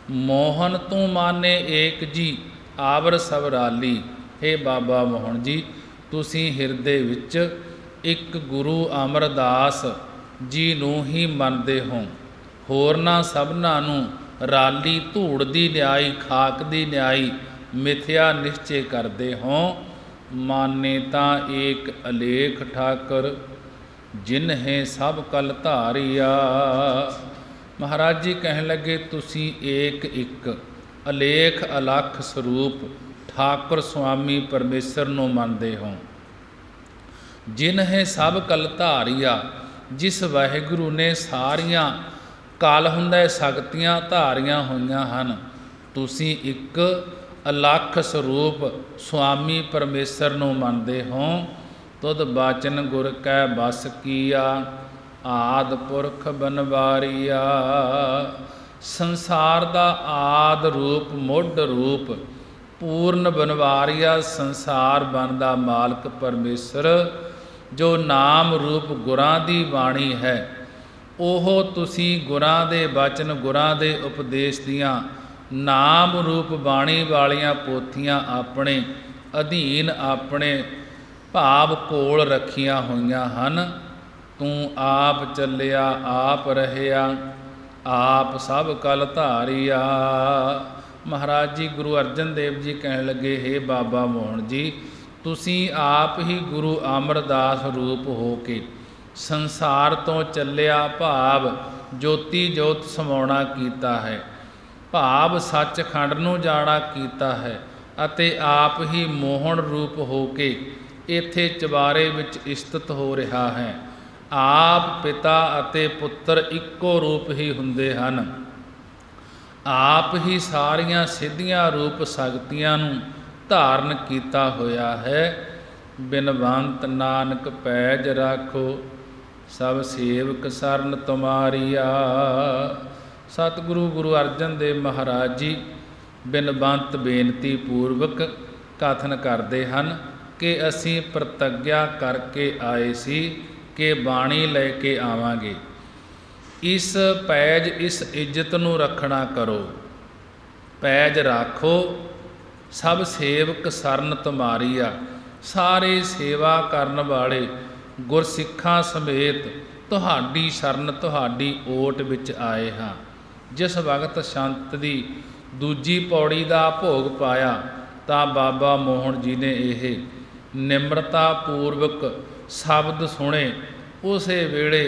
ਮੋਹਨ ਤੂੰ ਮਾਨੇ ਏਕ ਜੀ ਆਵਰ ਸਵਰਾਲੀ। ਹੇ ਬਾਬਾ ਮੋਹਨ ਜੀ, ਤੁਸੀਂ ਹਿਰਦੇ ਵਿੱਚ ਇੱਕ ਗੁਰੂ ਅਮਰਦਾਸ ਜੀ ਨੂੰ ਹੀ ਮੰਨਦੇ ਹੋ, ਹੋਰਨਾਂ ਸਭਨਾਂ ਨੂੰ ਰਾਲੀ ਧੂੜ ਦੀ ਨਿਆਈ ਖਾਕ ਦੀ ਨਿਆਈ ਮਿਥਿਆ ਨਿਸ਼ਚੇ ਕਰਦੇ ਹੋ। ਮਾਨੇ ਤਾਂ ਏਕ ਅਲੇਖ ਠਾਕਰ ਜਿਨਹੇ ਸਭ ਕਲ ਧਾਰਿਆ। ਮਹਾਰਾਜ ਜੀ ਕਹਿਣ ਲੱਗੇ, ਤੁਸੀਂ ਏਕ ਇੱਕ ਅਲੇਖ ਅਲੱਖ ਸਰੂਪ ਠਾਕੁਰ ਸੁਆਮੀ ਪਰਮੇਸ਼ਰ ਨੂੰ ਮੰਨਦੇ ਹੋ। ਜਿਨਹੇ ਸਭ ਕਲ ਧਾਰਿਆ, ਜਿਸ ਵਾਹਿਗੁਰੂ ਨੇ ਸਾਰੀਆਂ ਕਾਲ ਹੁੰਦਾ ਸ਼ਕਤੀਆਂ ਧਾਰੀਆਂ ਹੋਈਆਂ ਹਨ। ਤੁਸੀਂ ਇੱਕ ਅਲੱਖ ਸਰੂਪ ਸੁਆਮੀ ਪਰਮੇਸ਼ਰ ਨੂੰ ਮੰਨਦੇ ਹੋ। ਤੁਧ ਬਾਚਨ ਗੁਰ ਕੈ ਬਸ ਕੀਆ, ਆਦ ਪੁਰਖ ਬਨਵਾਰੀਆ। ਸੰਸਾਰ ਦਾ ਆਦ ਰੂਪ ਮੁੱਢ ਰੂਪ ਪੂਰਨ ਬਨਵਾਰੀਆ, ਸੰਸਾਰ ਬਨ ਦਾ ਮਾਲਕ ਪਰਮੇਸ਼ਰ ਜੋ ਨਾਮ ਰੂਪ ਗੁਰਾਂ ਦੀ ਬਾਣੀ ਹੈ, ਉਹ ਤੁਸੀਂ ਗੁਰਾਂ ਦੇ ਬਚਨ ਗੁਰਾਂ ਦੇ ਉਪਦੇਸ਼ ਦੀਆਂ ਨਾਮ ਰੂਪ ਬਾਣੀ ਵਾਲੀਆਂ ਪੋਥੀਆਂ ਆਪਣੇ ਅਧੀਨ ਆਪਣੇ ਭਾਵ ਕੋਲ ਰੱਖੀਆਂ ਹੋਈਆਂ ਹਨ। ਤੂੰ ਆਪ ਚੱਲਿਆ ਆਪ ਰਹਿਆ, ਆਪ ਸਭ ਕਲ ਧਾਰਿਆ। ਮਹਾਰਾਜ ਜੀ ਗੁਰੂ ਅਰਜਨ ਦੇਵ ਜੀ ਕਹਿਣ ਲੱਗੇ, ਹੇ ਬਾਬਾ ਮੋਹਨ ਜੀ, ਤੁਸੀਂ ਆਪ ਹੀ ਗੁਰੂ ਅਮਰਦਾਸ ਰੂਪ ਹੋ ਕੇ ਸੰਸਾਰ ਤੋਂ ਚੱਲਿਆ, ਭਾਵ ਜੋਤੀ ਜੋਤ ਸਮਾਉਣਾ ਕੀਤਾ ਹੈ, ਭਾਵ ਸੱਚਖੰਡ ਨੂੰ ਜਾਣਾ ਕੀਤਾ ਹੈ ਅਤੇ ਆਪ ਹੀ ਮੋਹਨ ਰੂਪ ਹੋ ਕੇ ਇੱਥੇ ਚੁਬਾਰੇ ਵਿੱਚ ਇਸਤਤ ਹੋ ਰਿਹਾ ਹੈ। ਆਪ ਪਿਤਾ ਅਤੇ ਪੁੱਤਰ ਇੱਕੋ ਰੂਪ ਹੀ ਹੁੰਦੇ ਹਨ। ਆਪ ਹੀ ਸਾਰੀਆਂ ਸਿੱਧੀਆਂ ਰੂਪ ਸ਼ਕਤੀਆਂ ਨੂੰ ਧਾਰਨ ਕੀਤਾ ਹੋਇਆ ਹੈ। ਬਿਨਵੰਤ ਨਾਨਕ ਪੈਜ ਰਾਖੋ, ਸਭ ਸੇਵਕ ਸਰਨ ਤੁਮਾਰੀਆ। ਸਤਿਗੁਰੂ ਗੁਰੂ ਅਰਜਨ ਦੇਵ ਮਹਾਰਾਜ ਜੀ ਬਿਨਵੰਤ ਬੇਨਤੀ ਪੂਰਵਕ ਕਥਨ ਕਰਦੇ ਹਨ ਕਿ ਅਸੀਂ ਪ੍ਰਤੱਗਿਆ ਕਰਕੇ ਆਏ ਸੀ ਕਿ ਬਾਣੀ ਲੈ ਕੇ ਆਵਾਂਗੇ। ਇਸ ਪੈਜ ਇਸ ਇੱਜ਼ਤ ਨੂੰ ਰੱਖਣਾ ਕਰੋ। ਪੈਜ ਰਾਖੋ, ਸਭ ਸੇਵਕ ਸਰਨ ਤੁਮਾਰੀਆ। ਸਾਰੇ ਸੇਵਾ ਕਰਨ ਵਾਲੇ ਗੁਰਸਿੱਖਾਂ ਸਮੇਤ ਤੁਹਾਡੀ ਸ਼ਰਨ ਤੁਹਾਡੀ ਓਟ ਵਿੱਚ ਆਏ ਹਾਂ। ਜਿਸ ਵਕਤ ਸੰਤ ਦੀ ਦੂਜੀ ਪੌੜੀ ਦਾ ਭੋਗ ਪਾਇਆ ਤਾਂ ਬਾਬਾ ਮੋਹਨ ਜੀ ਨੇ ਇਹ ਨਿਮਰਤਾ ਪੂਰਵਕ ਸ਼ਬਦ ਸੁਣੇ। ਉਸੇ ਵੇਲੇ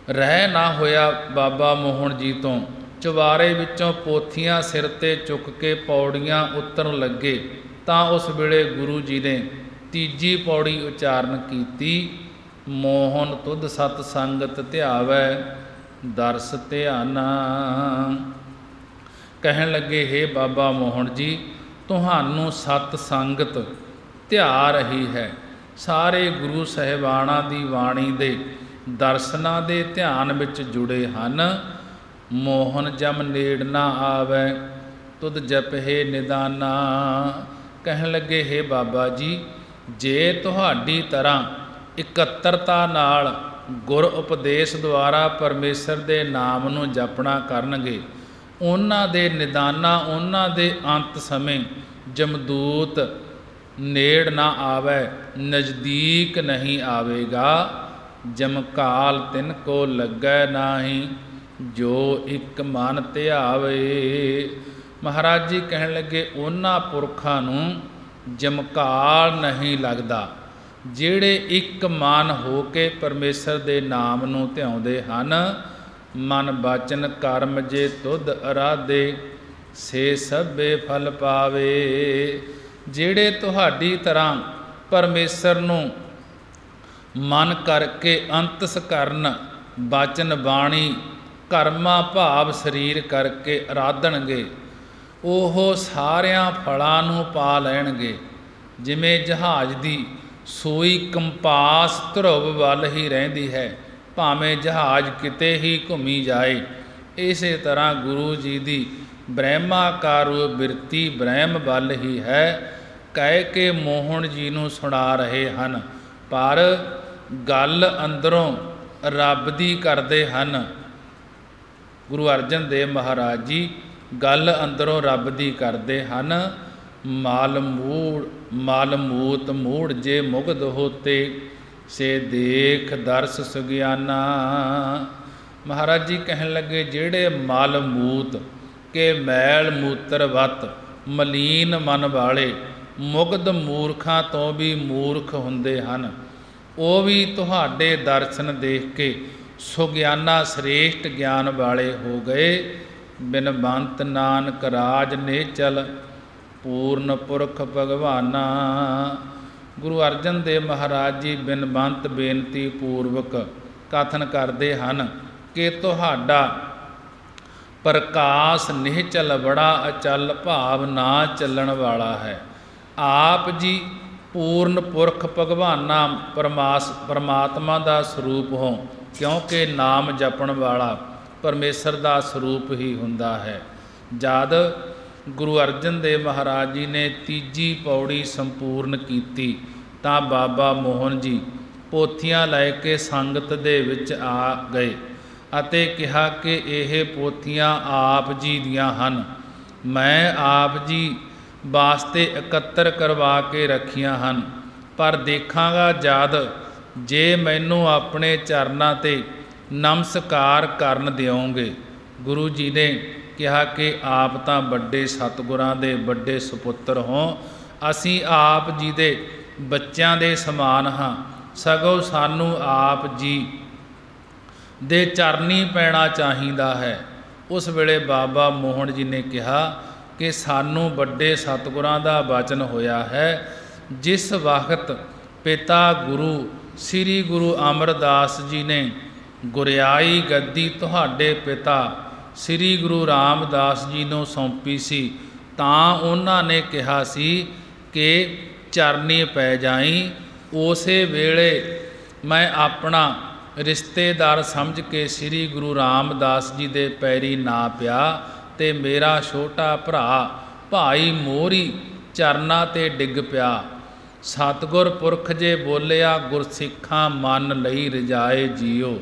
ਰਹਿ ਨਾ ਹੋਇਆ ਬਾਬਾ ਮੋਹਨ ਜੀ ਤੋਂ। ਚੁਬਾਰੇ ਵਿੱਚੋਂ ਪੋਥੀਆਂ ਸਿਰ 'ਤੇ ਚੁੱਕ ਕੇ ਪੌੜੀਆਂ ਉਤਰਨ ਲੱਗੇ ਤਾਂ ਉਸ ਵੇਲੇ ਗੁਰੂ ਜੀ ਨੇ ਤੀਜੀ ਪੌੜੀ ਉਚਾਰਨ ਕੀਤੀ, ਮੋਹਨ ਤੁਧ ਸਤ ਸੰਗਤ ਧਿਆਵੈ ਦਰਸ ਧਿਆਨਾ। ਕਹਿਣ ਲੱਗੇ, ਹੇ ਬਾਬਾ ਮੋਹਨ ਜੀ, ਤੁਹਾਨੂੰ ਸਤ ਸੰਗਤ ਧਿਆ ਰਹੀ ਹੈ। ਸਾਰੇ ਗੁਰੂ ਸਾਹਿਬਾਨਾਂ ਦੀ ਬਾਣੀ ਦੇ ਦਰਸ਼ਨਾਂ ਦੇ ਧਿਆਨ ਵਿੱਚ ਜੁੜੇ ਹਨ। ਮੋਹਨ ਜਮ ਨੇੜ ਨਾ ਆਵੈ ਤੁਧ ਜਪਹਿ ਨਿਦਾਨਾ। ਕਹਿਣ ਲੱਗੇ, ਹੇ ਬਾਬਾ ਜੀ, ਜੇ ਤੁਹਾਡੀ ਤਰ੍ਹਾਂ ਇਕੱਤਰਤਾ ਨਾਲ ਗੁਰ ਉਪਦੇਸ਼ ਦੁਆਰਾ ਪਰਮੇਸ਼ਰ ਦੇ ਨਾਮ ਨੂੰ ਜਪਣਾ ਕਰਨਗੇ, ਉਹਨਾਂ ਦੇ ਨਿਦਾਨਾ, ਉਹਨਾਂ ਦੇ ਅੰਤ ਸਮੇਂ ਜਮਦੂਤ ਨੇੜ ਨਾ ਆਵੈ, ਨਜ਼ਦੀਕ ਨਹੀਂ ਆਵੇਗਾ। ਜਮਕਾਲ ਤਿਨ ਕੋ ਲੱਗੈ ਨਾਹੀ ਜੋ ਇੱਕ ਮਨ ਧਿਆਵੇ। ਮਹਾਰਾਜ ਜੀ ਕਹਿਣ ਲੱਗੇ, ਉਹਨਾਂ ਪੁਰਖਾਂ ਨੂੰ ਜਮਕਾਲ ਨਹੀਂ ਲੱਗਦਾ ਜਿਹੜੇ ਇੱਕ ਮਨ ਹੋ ਕੇ ਪਰਮੇਸ਼ਰ ਦੇ ਨਾਮ ਨੂੰ ਧਿਆਉਂਦੇ ਹਨ। ਮਨ ਬਚਨ ਕਰਮ ਜੇ ਤੁਧ ਅਰਾਧੇ ਸੇ ਸਭੇ ਫਲ ਪਾਵੇ। ਜਿਹੜੇ ਤੁਹਾਡੀ ਤਰ੍ਹਾਂ ਪਰਮੇਸ਼ਰ ਨੂੰ ਮਨ ਕਰਕੇ ਅੰਤਸ ਕਰਨ, ਬਚਨ ਬਾਣੀ ਕਰਮਾਂ ਭਾਵ ਸਰੀਰ ਕਰਕੇ ਅਰਾਧਣਗੇ, ਉਹ ਸਾਰਿਆਂ ਫਲਾਂ ਨੂੰ ਪਾ ਲੈਣਗੇ। ਜਿਵੇਂ ਜਹਾਜ਼ ਦੀ ਸੂਈ ਕੰਪਾਸ ਧਰੁਵ ਵੱਲ ਹੀ ਰਹਿੰਦੀ ਹੈ, ਭਾਵੇਂ ਜਹਾਜ਼ ਕਿਤੇ ਹੀ ਘੁੰਮੀ ਜਾਏ। ਇਸੇ ਤਰ੍ਹਾਂ ਗੁਰੂ ਜੀ ਦੀ ਬ੍ਰਹਮਾਕਾਰੂ ਬਿਰਤੀ ਬ੍ਰਹਮ ਵੱਲ ਹੀ ਹੈ, ਕਹਿ ਕੇ ਮੋਹਨ ਜੀ ਨੂੰ ਸੁਣਾ ਰਹੇ ਹਨ। ਪਰ ਗੱਲ ਅੰਦਰੋਂ ਰੱਬ ਦੀ ਕਰਦੇ ਹਨ। ਗੁਰੂ ਅਰਜਨ ਦੇਵ ਮਹਾਰਾਜ ਜੀ ਗੱਲ ਅੰਦਰੋਂ ਰੱਬ ਦੀ ਕਰਦੇ ਹਨ। ਮਾਲ ਮੂਤ ਮੂੜ ਜੇ ਮੁਗਧ ਹੋਤੇ ਸੇ ਦੇਖ ਦਰਸ ਸੁਗਿਆਨਾ। ਮਹਾਰਾਜ ਜੀ ਕਹਿਣ ਲੱਗੇ, ਜਿਹੜੇ ਮਲ ਮੂਤ ਕੇ ਮੈਲ ਮੂਤਰ ਵਤ ਮਲੀਨ ਮਨ ਵਾਲੇ ਮੁਗਧ ਮੂਰਖਾਂ ਤੋਂ ਵੀ ਮੂਰਖ ਹੁੰਦੇ ਹਨ, ਉਹ ਵੀ ਤੁਹਾਡੇ ਦਰਸ਼ਨ ਦੇਖ ਕੇ ਸੁਗਿਆਨਾ ਸ੍ਰੇਸ਼ਟ ਗਿਆਨ ਵਾਲੇ ਹੋ ਗਏ। ਬਿਨਵੰਤ ਨਾਨਕ ਰਾਜ ਨੇ ਚਲ ਪੂਰਨ ਪੁਰਖ ਭਗਵਾਨਾ। ਗੁਰੂ ਅਰਜਨ ਦੇਵ ਮਹਾਰਾਜ ਜੀ ਬਿਨਵੰਤ ਬੇਨਤੀ ਪੂਰਵਕ ਕਥਨ ਕਰਦੇ ਹਨ ਕਿ ਤੁਹਾਡਾ ਪ੍ਰਕਾਸ਼ ਨਿਹਚਲ ਬੜਾ ਅਚਲ ਭਾਵ ਨਾ ਚੱਲਣ ਵਾਲਾ ਹੈ। ਆਪ ਜੀ ਪੂਰਨ ਪੁਰਖ ਭਗਵਾਨਾ ਪਰਮਾਤਮਾ ਦਾ ਸਰੂਪ ਹੋ, ਕਿਉਂਕਿ ਨਾਮ ਜਪਣ ਵਾਲਾ ਪਰਮੇਸ਼ਰ ਦਾ ਸਰੂਪ ਹੀ ਹੁੰਦਾ ਹੈ। ਜਦ ਗੁਰੂ ਅਰਜਨ ਦੇਵ ਮਹਾਰਾਜ ਜੀ ਨੇ ਤੀਜੀ ਪੌੜੀ ਸੰਪੂਰਨ ਕੀਤੀ ਤਾਂ ਬਾਬਾ ਮੋਹਨ ਜੀ ਪੋਥੀਆਂ ਲੈ ਕੇ ਸੰਗਤ ਦੇ ਵਿੱਚ ਆ ਗਏ ਅਤੇ ਕਿਹਾ ਕਿ ਇਹ ਪੋਥੀਆਂ ਆਪ ਜੀ ਦੀਆਂ ਹਨ। ਮੈਂ ਆਪ ਜੀ ਵਾਸਤੇ ਇਕੱਤਰ ਕਰਵਾ ਕੇ ਰੱਖੀਆਂ ਹਨ, ਪਰ ਦੇਖਾਂਗਾ ਜਦ ਜੇ ਮੈਨੂੰ ਆਪਣੇ ਚਰਨਾਂ 'ਤੇ ਨਮਸਕਾਰ ਕਰਨ ਦਿਓਗੇ। ਗੁਰੂ ਜੀ ਨੇ ਕਿਹਾ ਕਿ ਆਪ ਤਾਂ ਵੱਡੇ ਸਤਿਗੁਰਾਂ ਦੇ ਵੱਡੇ ਸੁਪੁੱਤਰ ਹੋ, ਅਸੀਂ ਆਪ ਜੀ ਦੇ ਬੱਚਿਆਂ ਦੇ ਸਮਾਨ ਹਾਂ, ਸਗੋਂ ਸਾਨੂੰ ਆਪ ਜੀ ਦੇ ਚਰਨੀ ਪੈਣਾ ਚਾਹੀਦਾ ਹੈ। ਉਸ ਵੇਲੇ ਬਾਬਾ ਮੋਹਨ ਜੀ ਨੇ ਕਿਹਾ ਕਿ ਸਾਨੂੰ ਵੱਡੇ ਸਤਿਗੁਰਾਂ ਦਾ ਬਚਨ ਹੋਇਆ ਹੈ, ਜਿਸ ਵਕਤ ਪਿਤਾ ਗੁਰੂ ਸ੍ਰੀ ਗੁਰੂ ਅਮਰਦਾਸ ਜੀ ਨੇ ਗੁਰਿਆਈ ਗੱਦੀ ਤੁਹਾਡੇ ਪਿਤਾ ਸ੍ਰੀ ਗੁਰੂ ਰਾਮਦਾਸ ਜੀ ਨੂੰ ਸੌਂਪੀ ਸੀ, ਤਾਂ ਉਹਨਾਂ ਨੇ ਕਿਹਾ ਸੀ ਕਿ ਚਰਨੀ ਪੈ ਜਾਈ। ਉਸੇ ਵੇਲੇ ਮੈਂ ਆਪਣਾ ਰਿਸ਼ਤੇਦਾਰ ਸਮਝ ਕੇ ਸ੍ਰੀ ਗੁਰੂ ਰਾਮਦਾਸ ਜੀ ਦੇ ਪੈਰੀ ਨਾ ਪਿਆ ਤੇ ਮੇਰਾ ਛੋਟਾ ਭਰਾ ਭਾਈ ਮੋਹਰੀ ਚਰਨਾਂ 'ਤੇ ਡਿੱਗ ਪਿਆ। ਸਤਿਗੁਰ ਪੁਰਖ ਜੇ ਬੋਲਿਆ, ਗੁਰਸਿੱਖਾਂ ਮਨ ਲਈ ਰਜਾਏ ਜੀਓ।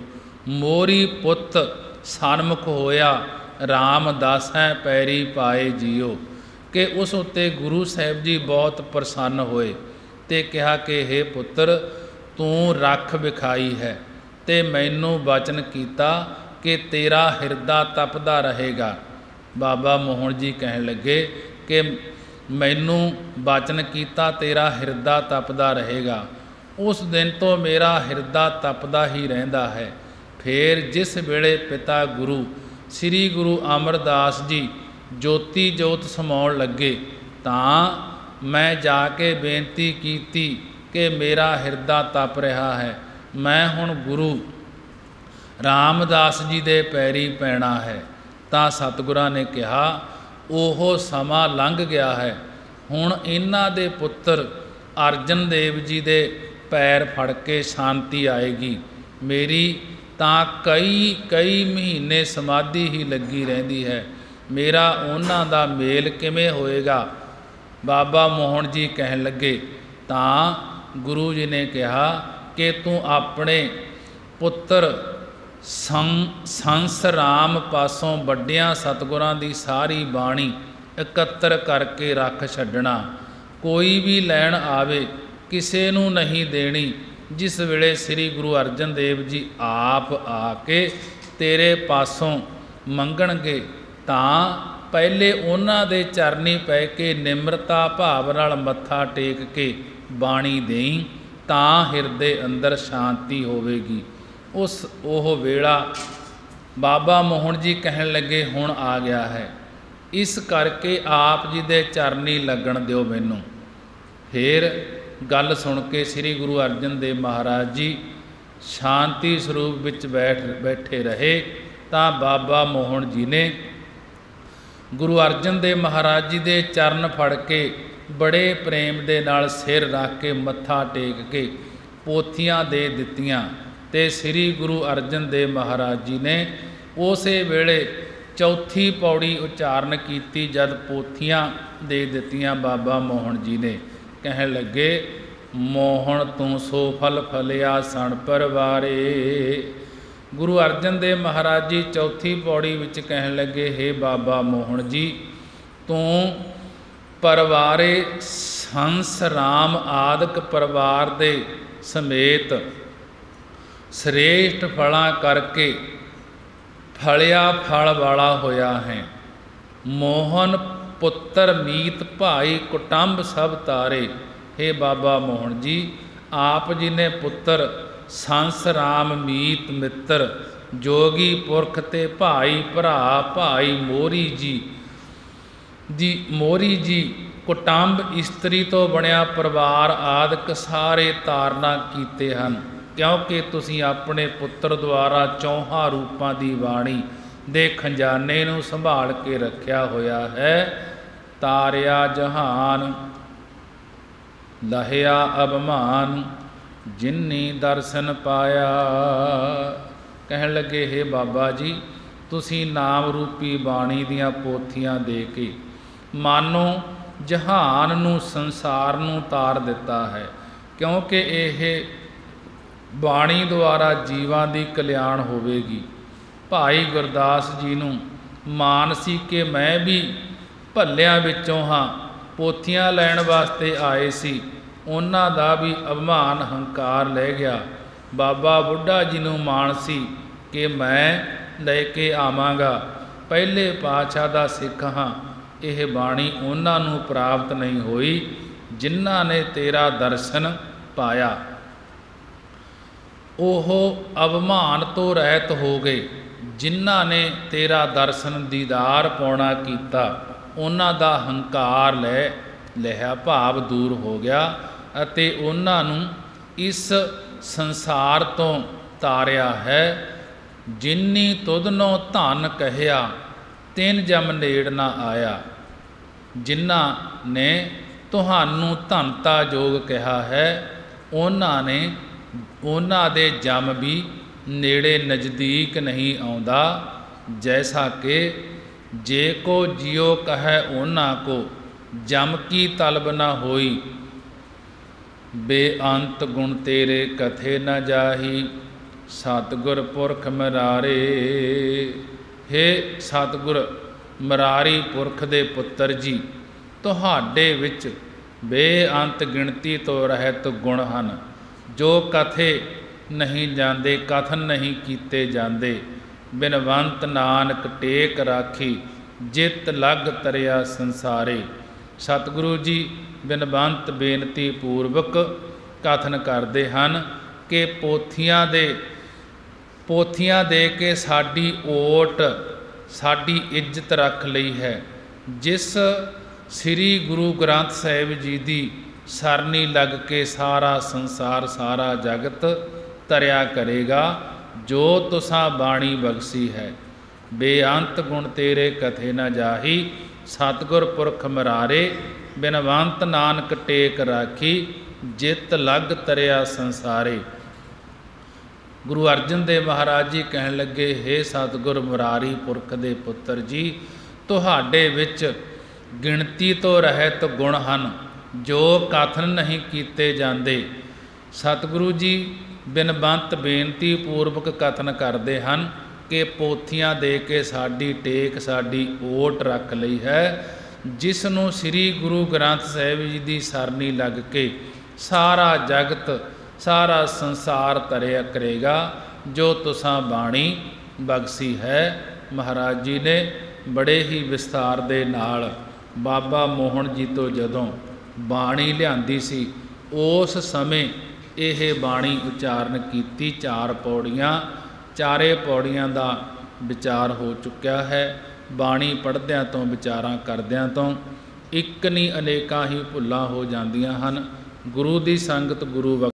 ਮੋਹਰੀ ਪੁੱਤ ਸਨਮੁਖ ਹੋਇਆ, ਰਾਮਦਾਸੈ ਪੈਰੀ ਪਾਏ ਜੀਓ। ਕਿ ਉਸ ਉੱਤੇ ਗੁਰੂ ਸਾਹਿਬ ਜੀ ਬਹੁਤ ਪ੍ਰਸੰਨ ਹੋਏ ਤੇ ਕਿਹਾ ਕਿ ਹੇ ਪੁੱਤਰ, ਤੂੰ ਰੱਖ ਵਿਖਾਈ ਹੈ ਤੇ ਮੈਨੂੰ ਬਚਨ ਕੀਤਾ ਕਿ ਤੇਰਾ ਹਿਰਦਾ ਤਪਦਾ ਰਹੇਗਾ। ਬਾਬਾ ਮੋਹਨ ਜੀ ਕਹਿਣ ਲੱਗੇ ਕਿ ਮੈਨੂੰ ਬਚਨ ਕੀਤਾ ਤੇਰਾ ਹਿਰਦਾ ਤਪਦਾ ਰਹੇਗਾ। ਉਸ ਦਿਨ ਤੋਂ ਮੇਰਾ ਹਿਰਦਾ ਤਪਦਾ ਹੀ ਰਹਿੰਦਾ ਹੈ। ਫਿਰ ਜਿਸ ਵੇਲੇ ਪਿਤਾ ਗੁਰੂ ਸ੍ਰੀ ਗੁਰੂ ਅਮਰਦਾਸ ਜੀ ਜੋਤੀ ਜੋਤ ਸਮਾਉਣ ਲੱਗੇ ਤਾਂ ਮੈਂ ਜਾ ਕੇ ਬੇਨਤੀ ਕੀਤੀ ਕਿ ਮੇਰਾ ਹਿਰਦਾ ਤਪ ਰਿਹਾ ਹੈ, ਮੈਂ ਹੁਣ ਗੁਰੂ ਰਾਮਦਾਸ ਜੀ ਦੇ ਪੈਰੀ ਪੈਣਾ ਹੈ। ਤਾਂ ਸਤਿਗੁਰਾਂ ਨੇ ਕਿਹਾ, ਉਹ ਸਮਾਂ ਲੰਘ ਗਿਆ ਹੈ, ਹੁਣ ਇਹਨਾਂ ਦੇ ਪੁੱਤਰ ਅਰਜਨ ਦੇਵ ਜੀ ਦੇ ਪੈਰ ਫੜ ਕੇ ਸ਼ਾਂਤੀ ਆਏਗੀ। ਮੇਰੀ ਤਾਂ ਕਈ ਮਹੀਨੇ ਸਮਾਧੀ ਹੀ ਲੱਗੀ ਰਹਿੰਦੀ ਹੈ, ਮੇਰਾ ਉਹਨਾਂ ਦਾ ਮੇਲ ਕਿਵੇਂ ਹੋਏਗਾ? ਬਾਬਾ ਮੋਹਨ ਜੀ ਕਹਿਣ ਲੱਗੇ। ਤਾਂ ਗੁਰੂ ਜੀ ਨੇ ਕਿਹਾ ਕਿ ਤੂੰ ਆਪਣੇ ਪੁੱਤਰ ਸੰਸ ਰਾਮ ਪਾਸੋਂ ਵੱਡਿਆਂ ਸਤਿਗੁਰਾਂ ਦੀ ਸਾਰੀ ਬਾਣੀ ਇਕੱਤਰ ਕਰਕੇ ਰੱਖ ਛੱਡਣਾ, ਕੋਈ ਵੀ ਲੈਣ ਆਵੇ ਕਿਸੇ ਨੂੰ ਨਹੀਂ ਦੇਣੀ। ਜਿਸ ਵੇਲੇ ਸ੍ਰੀ ਗੁਰੂ ਅਰਜਨ ਦੇਵ ਜੀ ਆਪ ਆ ਕੇ ਤੇਰੇ ਪਾਸੋਂ ਮੰਗਣਗੇ ਤਾਂ ਪਹਿਲੇ ਉਹਨਾਂ ਦੇ ਚਰਨੀ ਪੈ ਕੇ ਨਿਮਰਤਾ ਭਾਵ ਨਾਲ ਮੱਥਾ ਟੇਕ ਕੇ ਬਾਣੀ ਦੇਈ, ਤਾਂ ਹਿਰਦੇ ਅੰਦਰ ਸ਼ਾਂਤੀ ਹੋਵੇਗੀ। ਉਹ ਵੇਲਾ ਬਾਬਾ ਮੋਹਨ ਜੀ ਕਹਿਣ ਲੱਗੇ ਹੁਣ ਆ ਗਿਆ ਹੈ, ਇਸ ਕਰਕੇ ਆਪ ਜੀ ਦੇ ਚਰਨੀ ਲੱਗਣ ਦਿਓ ਮੈਨੂੰ। ਫਿਰ ਗੱਲ ਸੁਣ ਕੇ ਸ੍ਰੀ ਗੁਰੂ ਅਰਜਨ ਦੇਵ ਮਹਾਰਾਜ ਜੀ ਸ਼ਾਂਤੀ ਸਰੂਪ ਵਿੱਚ ਬੈਠੇ ਰਹੇ। ਤਾਂ ਬਾਬਾ ਮੋਹਨ ਜੀ ਨੇ ਗੁਰੂ ਅਰਜਨ ਦੇਵ ਮਹਾਰਾਜ ਜੀ ਦੇ ਚਰਨ ਫੜ ਕੇ ਬੜੇ ਪ੍ਰੇਮ ਦੇ ਨਾਲ ਸਿਰ ਰੱਖ ਕੇ ਮੱਥਾ ਟੇਕ ਕੇ ਪੋਥੀਆਂ ਦੇ ਦਿੱਤੀਆਂ। ਤੇ ਸ੍ਰੀ ਗੁਰੂ ਅਰਜਨ ਦੇਵ ਮਹਾਰਾਜ ਜੀ ਨੇ ਉਸੇ ਵੇਲੇ ਚੌਥੀ ਪੌੜੀ ਉਚਾਰਨ ਕੀਤੀ। ਜਦ ਪੋਥੀਆਂ ਦੇ ਦਿੱਤੀਆਂ ਬਾਬਾ ਮੋਹਨ ਜੀ ਨੇ ਕਹਿਣ ਲੱਗੇ, ਮੋਹਨ ਤੂੰ ਸੋ ਫਲ ਫਲਿਆ ਸਣ ਪਰਵਾਰੇ। ਗੁਰੂ ਅਰਜਨ ਦੇਵ ਮਹਾਰਾਜ ਜੀ ਚੌਥੀ ਪੌੜੀ ਵਿੱਚ ਕਹਿਣ ਲੱਗੇ, ਹੇ ਬਾਬਾ ਮੋਹਨ ਜੀ, ਤੂੰ ਪਰਿਵਾਰੇ ਸੰਸ ਰਾਮ ਆਦਿਕ ਪਰਿਵਾਰ ਦੇ ਸਮੇਤ ਸ੍ਰੇਸ਼ਟ ਫਲਾਂ ਕਰਕੇ ਫਲਿਆ ਫਲ ਵਾਲਾ ਹੋਇਆ ਹੈ। ਮੋਹਨ ਪੁੱਤਰ ਮੀਤ ਭਾਈ ਕੁਟੰਬ ਸਭ ਤਾਰੇ। ਹੇ ਬਾਬਾ ਮੋਹਨ ਜੀ, ਆਪ ਜੀ ਨੇ ਪੁੱਤਰ ਸੰਸ ਰਾਮ ਮੀਤ ਮਿੱਤਰ ਜੋਗੀ ਪੁਰਖ ਤੇ ਭਾਈ ਭਰਾ ਭਾਈ ਮੋਰੀ ਜੀ ਕੁਟੰਬ ਇਸਤਰੀ ਤੋਂ ਬਣਿਆ ਪਰਿਵਾਰ ਆਦਿਕ ਸਾਰੇ ਤਾਰਨਾ ਕੀਤੇ ਹਨ, ਕਿਉਂਕਿ ਤੁਸੀਂ ਆਪਣੇ ਪੁੱਤਰ ਦੁਆਰਾ ਚੌਹਾਂ ਰੂਪਾਂ ਦੀ ਬਾਣੀ ਦੇ ਖਜ਼ਾਨੇ ਨੂੰ ਸੰਭਾਲ ਕੇ ਰੱਖਿਆ ਹੋਇਆ ਹੈ। ਤਾਰਿਆ ਜਹਾਨ ਲਹਿਆ ਅਭਮਾਨ ਜਿਨਨੀ ਦਰਸ਼ਨ ਪਾਇਆ। ਕਹਿਣ ਲੱਗੇ, ਹੇ ਬਾਬਾ ਜੀ, ਤੁਸੀਂ ਨਾਮ ਰੂਪੀ ਬਾਣੀ ਦੀਆਂ ਪੋਥੀਆਂ ਦੇ ਕੇ ਮਾਨੋ ਜਹਾਨ ਨੂੰ ਸੰਸਾਰ ਨੂੰ ਤਾਰ ਦਿੱਤਾ ਹੈ, ਕਿਉਂਕਿ ਇਹ ਬਾਣੀ ਦੁਆਰਾ ਜੀਵਾਂ ਦੀ ਕਲਿਆਣ ਹੋਵੇਗੀ। ਭਾਈ ਗੁਰਦਾਸ ਜੀ ਨੂੰ ਮਾਨ ਸੀ ਕਿ ਮੈਂ ਵੀ ਭੱਲਿਆਂ ਵਿੱਚੋਂ ਹਾਂ, ਪੋਥੀਆਂ ਲੈਣ ਵਾਸਤੇ ਆਏ ਸੀ, ਉਹਨਾਂ ਦਾ ਵੀ ਅਭਿਮਾਨ ਹੰਕਾਰ ਲੈ ਗਿਆ। ਬਾਬਾ ਬੁੱਢਾ ਜੀ ਨੂੰ ਮਾਣ ਸੀ ਕਿ ਮੈਂ ਲੈ ਕੇ ਆਵਾਂਗਾ, ਪਹਿਲੇ ਪਾਤਸ਼ਾਹ ਦਾ ਸਿੱਖ ਹਾਂ। ਇਹ ਬਾਣੀ ਉਹਨਾਂ ਨੂੰ ਪ੍ਰਾਪਤ ਨਹੀਂ ਹੋਈ ਜਿਨ੍ਹਾਂ ਨੇ ਤੇਰਾ ਦਰਸ਼ਨ ਪਾਇਆ। ਉਹ ਅਭਿਮਾਨ ਤੋਂ ਰਹਿਤ ਹੋ ਗਏ ਜਿਨ੍ਹਾਂ ਨੇ ਤੇਰਾ ਦਰਸ਼ਨ ਦੀਦਾਰ ਪਾਉਣਾ ਕੀਤਾ। ਉਹਨਾਂ ਦਾ ਹੰਕਾਰ ਲਿਆ ਭਾਵ ਦੂਰ ਹੋ ਗਿਆ ਅਤੇ ਉਹਨਾਂ ਨੂੰ ਇਸ ਸੰਸਾਰ ਤੋਂ ਤਾਰਿਆ ਹੈ। ਜਿਨੀ ਤੁਧਨੋਂ ਧਨ ਕਹਿਆ ਤਿਨ ਜਮ ਨੇੜ ਨਾ ਆਇਆ। ਜਿਨ੍ਹਾਂ ਨੇ ਤੁਹਾਨੂੰ ਧਨਤਾ ਜੋਗ ਕਿਹਾ ਹੈ, ਉਹਨਾਂ ਦੇ ਜਮ ਵੀ ਨੇੜੇ ਨਜ਼ਦੀਕ ਨਹੀਂ ਆਉਂਦਾ। ਜੈਸਾ ਕਿ ਜੇ ਕੋ ਜਿਉ ਕਹੈ ਉਹਨਾਂ ਕੋ ਜਮ ਕੀ ਤਲਬ ਨਾ ਹੋਈ। ਬੇਅੰਤ ਗੁਣ ਤੇਰੇ ਕਥੇ ਨ ਜਾਹੀ ਸਤਿਗੁਰ ਪੁਰਖ ਮਰਾਰੇ। ਹੇ ਸਤਿਗੁਰ ਮਰਾਰੀ ਪੁਰਖ ਦੇ ਪੁੱਤਰ ਜੀ, ਤੁਹਾਡੇ ਵਿੱਚ ਬੇਅੰਤ ਗਿਣਤੀ ਤੋਂ ਰਹਿਤ ਗੁਣ ਹਨ, ਜੋ ਕਥੇ ਨਹੀਂ ਜਾਂਦੇ, ਕਥਨ ਨਹੀਂ ਕੀਤੇ ਜਾਂਦੇ। ਬਿਨਵੰਤ ਨਾਨਕ ਟੇਕ ਰਾਖੀ ਜਿਤ ਲਗ ਤਰਿਆ ਸੰਸਾਰੇ। ਸਤਿਗੁਰੂ ਜੀ ਬਿਨਵੰਤ ਬੇਨਤੀ ਪੂਰਵਕ ਕਥਨ ਕਰਦੇ ਹਨ ਕਿ ਪੋਥੀਆਂ ਦੇ ਪੋਥੀਆਂ ਦੇ ਕੇ ਸਾਡੀ ਓਟ ਸਾਡੀ ਇੱਜ਼ਤ ਰੱਖ ਲਈ ਹੈ। ਜਿਸ ਸ੍ਰੀ ਗੁਰੂ ਗ੍ਰੰਥ ਸਾਹਿਬ ਜੀ ਦੀ ਸਰਨੀ ਲੱਗ ਕੇ ਸਾਰਾ ਸੰਸਾਰ ਸਾਰਾ ਜਗਤ ਤਰਿਆ ਕਰੇਗਾ। ਜੋ ਤੁਸਾਂ ਬਾਣੀ ਬਖਸ਼ੀ ਹੈ ਬੇਅੰਤ ਗੁਣ ਤੇਰੇ ਕਥੇ ਨ ਜਾਹੀ। ਸਤਿਗੁਰ ਪੁਰਖ ਮਰਾਰੇ ਬਿਨਵੰਤ ਨਾਨਕ ਟੇਕ ਰਾਖੀ। ਜਿਤ ਲਗ ਤਰਿਆ ਸੰਸਾਰੇ। ਗੁਰੂ ਅਰਜਨ ਦੇਵ ਮਹਾਰਾਜ ਜੀ ਕਹਿਣ ਲੱਗੇ, ਹੇ ਸਤਿਗੁਰ ਮੁਰਾਰੀ ਪੁਰਖ ਦੇ ਪੁੱਤਰ ਜੀ, ਤੁਹਾਡੇ ਵਿੱਚ ਗਿਣਤੀ ਤੋਂ ਰਹਿਤ ਗੁਣ ਹਨ ਜੋ ਕਥਨ ਨਹੀਂ ਕੀਤੇ ਜਾਂਦੇ। ਸਤਿਗੁਰੂ ਜੀ ਬਿਨਵੰਤ ਬੇਨਤੀ ਪੂਰਵਕ ਕਥਨ ਕਰਦੇ ਹਨ ਕਿ ਪੋਥੀਆਂ ਦੇ ਕੇ ਸਾਡੀ ਟੇਕ ਸਾਡੀ ਓਟ ਰੱਖ ਲਈ ਹੈ। ਜਿਸ ਨੂੰ ਸ੍ਰੀ ਗੁਰੂ ਗ੍ਰੰਥ ਸਾਹਿਬ ਜੀ ਦੀ ਸਰਨੀ ਲੱਗ ਕੇ ਸਾਰਾ ਜਗਤ ਸਾਰਾ ਸੰਸਾਰ ਤਰਿਆ ਕਰੇਗਾ। ਜੋ ਤੁਸਾਂ ਬਾਣੀ ਬਖਸ਼ੀ ਹੈ। ਮਹਾਰਾਜ ਜੀ ਨੇ ਬੜੇ ਹੀ ਵਿਸਥਾਰ ਦੇ ਨਾਲ ਬਾਬਾ ਮੋਹਨ ਜੀ ਤੋਂ ਜਦੋਂ ਬਾਣੀ ਲਿਆਂਦੀ ਸੀ ਉਸ ਸਮੇਂ ਇਹ ਬਾਣੀ ਉਚਾਰਨ ਕੀਤੀ। 4 ਪੌੜੀਆਂ, ਚਾਰੇ ਪੌੜੀਆਂ ਦਾ ਵਿਚਾਰ ਹੋ ਚੁੱਕਿਆ ਹੈ। ਬਾਣੀ ਪੜ੍ਹਦਿਆਂ ਤੋਂ ਵਿਚਾਰਾਂ ਕਰਦਿਆਂ ਤੋਂ ਇੱਕ ਨਹੀਂ ਅਨੇਕਾਂ ਹੀ ਭੁੱਲਾਂ ਹੋ ਜਾਂਦੀਆਂ ਹਨ। ਗੁਰੂ ਦੀ ਸੰਗਤ ਗੁਰੂ